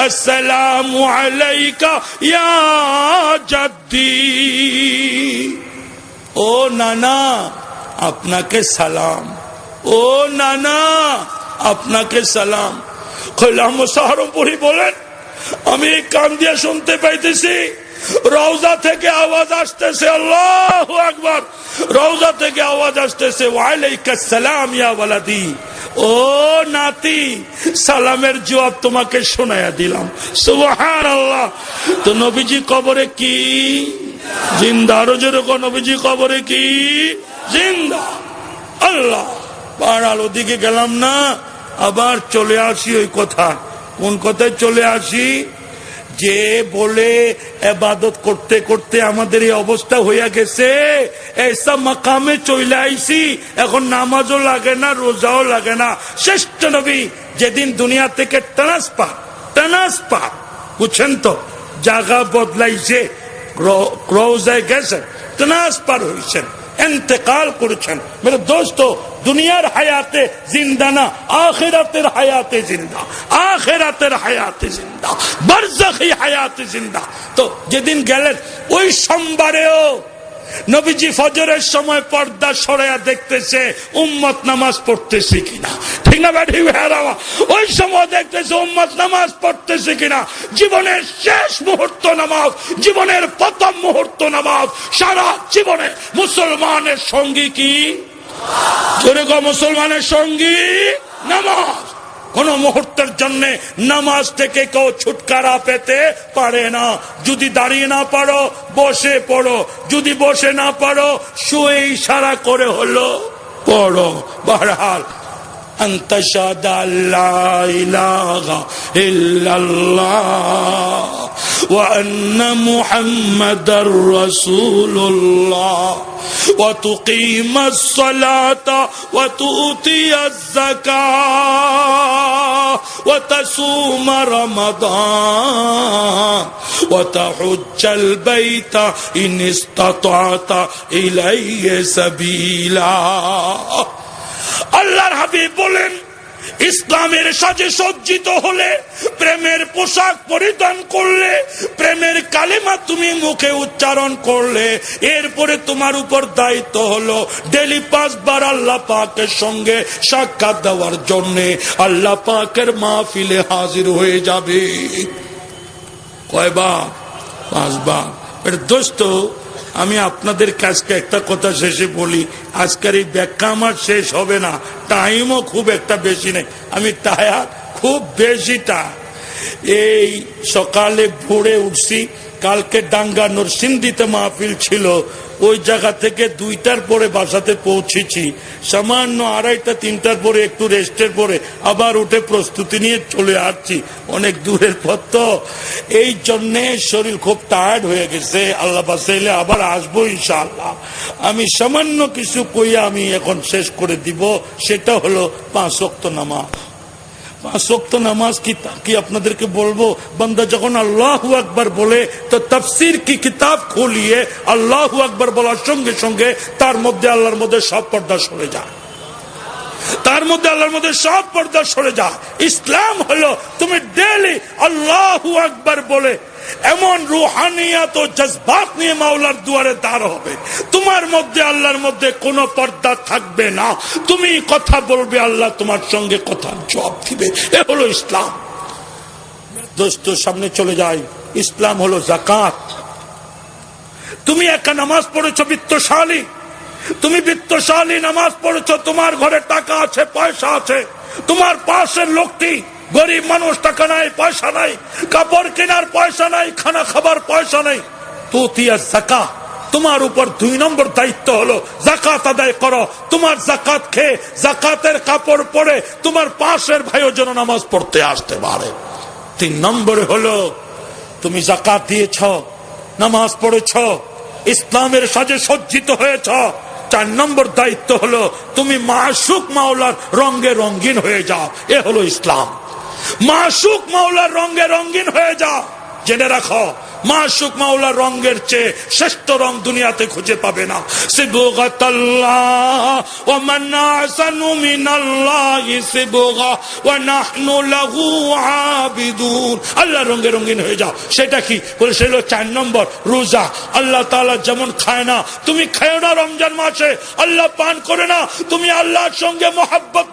আসসালামু আলাইকা ইয়া জাদ্দি। ও নানা আপনাকে সালাম, ও নানা আপনাকে সালাম। খলিল আহমদ সাহারনপুরী বলেন, আমি কান দিয়ে শুনতে পাইতেছি রওজা থেকে আওয়াজ আসতেছে, আল্লাহু আকবার, রওজা থেকে আওয়াজ আসতেছে, ওয়ালাইকুম সালাম ইয়া ওয়ালাদি। ও নাতি, সালামের জবাব তোমাকে শোনায়া দিলাম। সুবহানাল্লাহ। তো নবীজি কবরে কি জিন্দা? আরো যেরকম নবীজি কবরে কি জিন্দা। আল্লাহ পাড়াল ওদিকে গেলাম না, আবার চলে আসি ওই কথা। কোন কথায় চলে আসি? যে বলে ইবাদত করতে করতে আমাদের এই অবস্থা হইয়া গেছে, এইসব মাকামে চলে আইছি, এখন নামাজও লাগে না, রোজাও লাগে না। শ্রেষ্ঠ নবী যেদিন দুনিয়া থেকে ট্রান্সফার বুঝছেন তো, জায়গা বদলাইছে, রোজায় গেছেন, ট্রান্সফার হয়েছেন, ইন্তেকাল করেছেন। মেরে দোস্ত, দুনিয়ার হায়াতে জিন্দা না, আখিরাতের হায়াতে জিন্দা, আখিরাতের হায়াতে জিন্দা, বারজাখী হায়াতে জিন্দা। তো যেদিন গেলেন ওই সোমবারেও নবীজি ফজরের সময় পর্দা সরাইয়া দেখতেছে উম্মত নামাজ পড়তেছে কিনা, ঠিক না ব্যাঠি ভাইরা? ওই সময় দেখতেছে উম্মত নামাজ পড়তেছে কিনা। জীবনের শেষ মুহূর্ত নামাজ, জীবনের প্রথম মুহূর্ত নামাজ। সারা জীবনে মুসলমানের সঙ্গী কি? যেরকম মুসলমানের সঙ্গী নামাজ। কোন মুহূর্তের জন্য নামাজ থেকে কেউ ছুটকারা পেতে পারে না। যদি দাঁড়িয়ে না পারো বসে পড়ো, যদি বসে না পারো শুয়ে ইশারা করে হলো পড়ো। বহরহাল أنتشهد أن لا إله إلا الله وأن محمدا رسول الله وتقيم الصلاة وتؤتي الزكاة وتصوم رمضان وتحج البيت إن استطعت إليه سبيلا। আল্লাহর হাবিব বলেন, ইসলামের সাজে সজ্জিত হলে, প্রেমের পোশাক পরিধান করলে, প্রেমের কালেমা তুমি মুখে উচ্চারণ করলে, এরপরে তোমার উপর দায়িত্ব হলো ডেলি 5 বার আল্লাহ পাকের সঙ্গে সাক্ষাৎ দেওয়ার জন্য আল্লাহ পাকের মাহফিলে হাজির হয়ে যাবে। কয়বার? 5 বার। দোস্ত, আমি আপনাদের কাছকে একটা কথা শেষে বলি, আজকের এই ব্যাখ্যা আমার শেষ হবে না, টাইমও খুব একটা বেশি নেই। আমি টায়ার খুব বেশিটা। এই সকালে ভোরে উঠছি, কালকে ডাঙ্গা নরসিংদীতে মাহফিল ছিল, ওই জায়গা থেকে 2টার পরে বাসাতে পৌঁছেছি। সামান্য 2:30 3টার পরে একটু রেস্টের পরে আবার উঠে প্রস্তুতি নিয়ে চলে আসছি। অনেক দূরের পথ তো, এই জন্যে শরীর খুব টায়ার্ড হয়ে গেছে। আল্লাহ বাসাইলে আবার আসবো ইনশাআল্লাহ। আমি সামান্য কিছু কইয়া আমি এখন শেষ করে দিব, সেটা হলো 5 ওয়াক্ত নামাজ। 5 ওয়াক্ত নামাজ কি আপনাদেরকে বলবো? বান্দা যখন আল্লাহু আকবার বলে তো তাফসীর কি কিতাব খুলিয়ে আল্লাহু আকবার বলার সঙ্গে সঙ্গে তার মধ্যে আল্লাহর মধ্যে সব পর্দা সরে যায়, তার মধ্যে আল্লাহর মধ্যে সব পর্দা সরে যায়। ইসলাম হলো তুমি ডেইলি আল্লাহু আকবার বলে এমন রুহানিয়াত ও জজবাত নিয়ে মাওলার দুয়ারে দাঁড় হবে, তোমার মধ্যে আল্লাহর মধ্যে কোনো পর্দা থাকবে না। তুমি কথা বলবে, আল্লাহ তোমার সঙ্গে কথার জবাব দিবে। এ হলো ইসলাম। দোস্ত, সামনে চলে যাই। ইসলাম হলো যাকাত। তুমি একটা নামাজ পড়েছো বিত্তশালী, তুমি বিত্তশালী নামাজ পড়েছো, তোমার ঘরে টাকা আছে, পয়সা আছে, তোমার পাশের লোকটি গরিব মানুষ, টাকা নাই, পয়সা নাই, কাপড় কেনার পয়সা নাই, খানা খাবার পয়সা নাই, তো যাকাত তোমার উপর 2 নম্বর দায়িত্ব হলো যাকাত আদায় করো। তোমার যাকাত খেয়ে যাকাতের কাপড় পরে তোমার পাশের ভাইও যেন নামাজ পড়তে আসতে পারে। 3 নম্বরে হলো তুমি যাকাত দিয়েছ, নামাজ পড়েছ, ইসলামের সাজে সজ্জিত হয়েছ, 4 নম্বর দায়িত্ব হলো তুমি মাশুক মাওলার রঙে রঙিন হয়ে যাও। এ হলো ইসলাম। মাশুক মাওলার রঙে রঙিন হয়ে যাও। জেনে রাখো, মাশুক মাওলার রঙের চেয়ে শ্রেষ্ঠ রং দুনিয়াতে খুঁজে পাবে না। সিবগাতাল্লাহ ওয়া মান আহসানু মিনাল্লাহি সিবগা ওয়া নাহনু লাহু আবিদুন। আল্লাহর রঙে রঙিন হয়ে যাও। সেটা কি বলে? সেটা 4 নম্বর রোজা। আল্লাহ তাআলা যেমন খায় না, তুমি খাও না রমজান মাসে। আল্লাহ পান করে না, তুমি আল্লাহর সঙ্গে মহব্বত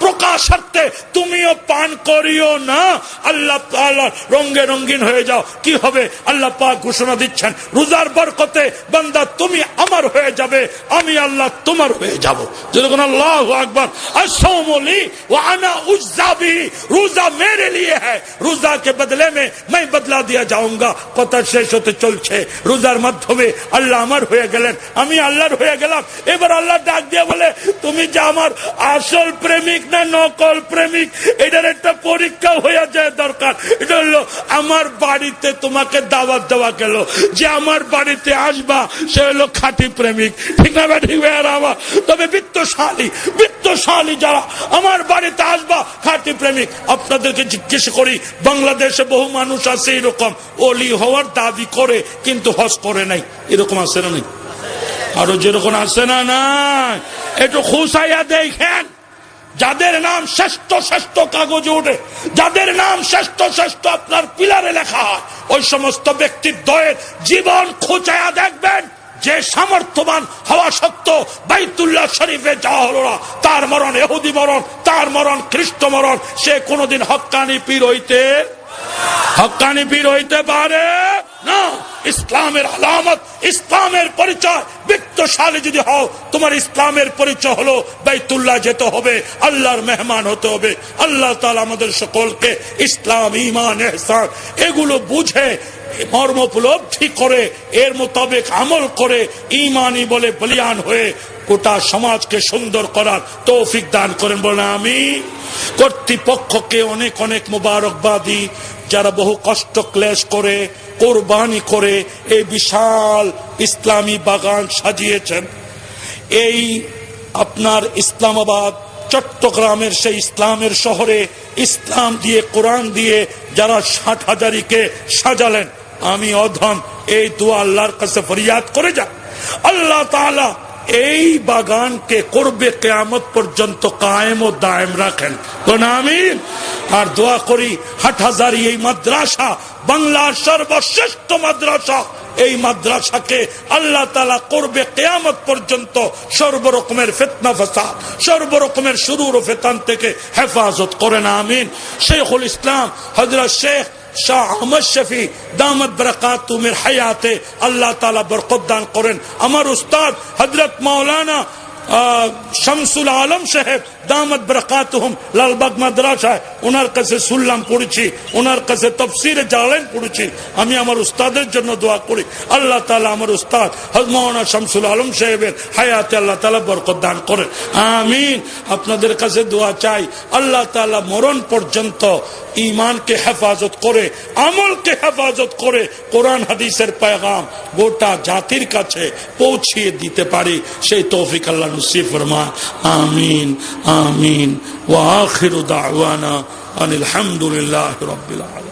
প্রকাশার্থে তুমিও পান করিও না। আল্লাহ তাআলার রঙে রঙিন হয়ে যাও। কি হবে? আল্লাহ পাক ঘোষণা দিচ্ছেন, রোজার বরকতে বান্দা তুমি আমার হয়ে যাবে, আমি আল্লাহ তোমার হয়ে যাব। যখন আল্লাহু আকবার। আসসাউমু লি ওয়া আনা উজ্জাবি। রোজা মেরে লিয়ে হ্যায়, রোজা के बदले में मैं बदला दिया जाऊंगा। কথা শেষ হতে চলছে। রোজার মাধ্যমে আল্লাহ আমার হয়ে গেলেন, আমি আল্লাহর হয়ে গেলাম। এবার আল্লাহ ডাক দিয়ে বলে, তুমি যে আমার আসল প্রেমিক না নকল প্রেমিক, এটার একটা পরীক্ষা হয়ে যায় দরকার। এটা হলো আমার বাড়িতে তোমাকে দাওয়াত দেওয়া গেল, যে আমার বাড়িতে আসবা সে হলো খাঁটি প্রেমিক। ঠিক না ঠিক? তবে বিত্তশালী যারা আমার বাড়িতে আসবা খাঁটি প্রেমিক। আপনাদেরকে জিজ্ঞেস করি, বাংলাদেশে বহু মানুষ আছে এরকম ওলি হওয়ার দাবি করে কিন্তু হজ করে নাই। এরকম আছে না নাই? আরো যেরকম আছে না নাই? একটু খুশাইয়া দেখেন, যাদের নাম শ্রেষ্ঠ শ্রেষ্ঠ কাগজে ওঠে, যাদের নাম শ্রেষ্ঠ শ্রেষ্ঠ আপনার পিলারে লেখা হয়, ওই সমস্ত ব্যক্তির দয়ের জীবন খোঁচায়া দেখবেন। যে সামর্থ্যবান হওয়া সত্ত্বেও বাইতুল্লাহ শরীফে যাওয়া হলো না, তার মরণ ইহুদি মরণ, তার মরণ খ্রিস্ট মরণ, সে কোনদিন হক্কানি পীর হইতে পারে না। ইসলামের আলামত, ইসলামের পরিচয়। বিত্তশালী যদি হও, তোমার ইসলামের পরিচয় হলো বাইতুল্লাহ যেতে হবে, আল্লাহর মেহমান হতে হবে। আল্লাহ তাআলা আমাদের সকলকে ইসলাম, ঈমান, ইহসান এগুলো বুঝে মর্ম উপলব্ধি করে এর মোতাবেক আমল করে ঈমানি বলে বলিয়ান হয়ে গোটা সমাজকে সুন্দর করার তৌফিক দান করেন, বলেন আমিন। কর্তৃপক্ষকে অনেক অনেক মোবারকবাদী, যারা বহু কষ্ট ক্লেশ করে কোরবানি করে এই বিশাল ইসলামী বাগান সাজিয়েছেন। এই আপনার ইসলামাবাদ চট্টগ্রামের সেই ইসলামের শহরে ইসলাম দিয়ে, কোরআন দিয়ে যারা 60,000-কে সাজালেন, আমি অধম এই দোয়া আল্লাহর কাছে ফরিয়াদ করে যান, আল্লাহ তাআলা এই বাগানকে করবে কিয়ামত পর্যন্ত কায়েম ও দায়েম রাখেন, কোন আমিন। আর দোয়া করি হাটহাজারী এই মাদ্রাসা বাংলার সর্বশ্রেষ্ঠ মাদ্রাসা, এই মাদ্রাসাকে আল্লাহ তাআলা করবে কিয়ামত পর্যন্ত সর্বরকমের ফিতনা ফাসাদ, সর্বরকমের শুরুর ও ফিতান থেকে হেফাজত করেন, আমিন। শেখুল ইসলাম হযরত শেখ শাহ আহমদ শফি দামত বরকাতুহুমের হায়াতে আল্লাহ তাআলা বরকত দান করেন। আমার উস্তাদ হযরত মাওলানা শামসুল আলম সাহেব দামত বরকাতুহুম লালবাগ মাদ্রাসায়, ওনার কাছে শুনলাম, পড়েছি, ওনার কাছে তাফসীরে জালালাইন পড়েছি। আমি আমার উস্তাদের জন্য দোয়া করি, আল্লাহ তাআলা আমার উস্তাদ হযরত মাওলানা শামসুল আলম সাহেবের হায়াতে আল্লাহ তাআলা বরকত দান করেন, আমিন। আপনাদের কাছে দোয়া চাই, আল্লাহ তাআলা মরণ পর্যন্ত ঈমানকে হেফাজত করে, আমলকে হেফাজত করে কোরআন হাদিসের পয়গাম গোটা জাতির কাছে পৌঁছিয়ে দিতে পারি, সেই তৌফিক আল্লাহ নসিব ফরমায়, আমিন আমিন। ওয়া আখিরু দাওয়ানা আনিল হামদুলিল্লাহি রাব্বিল আলামিন।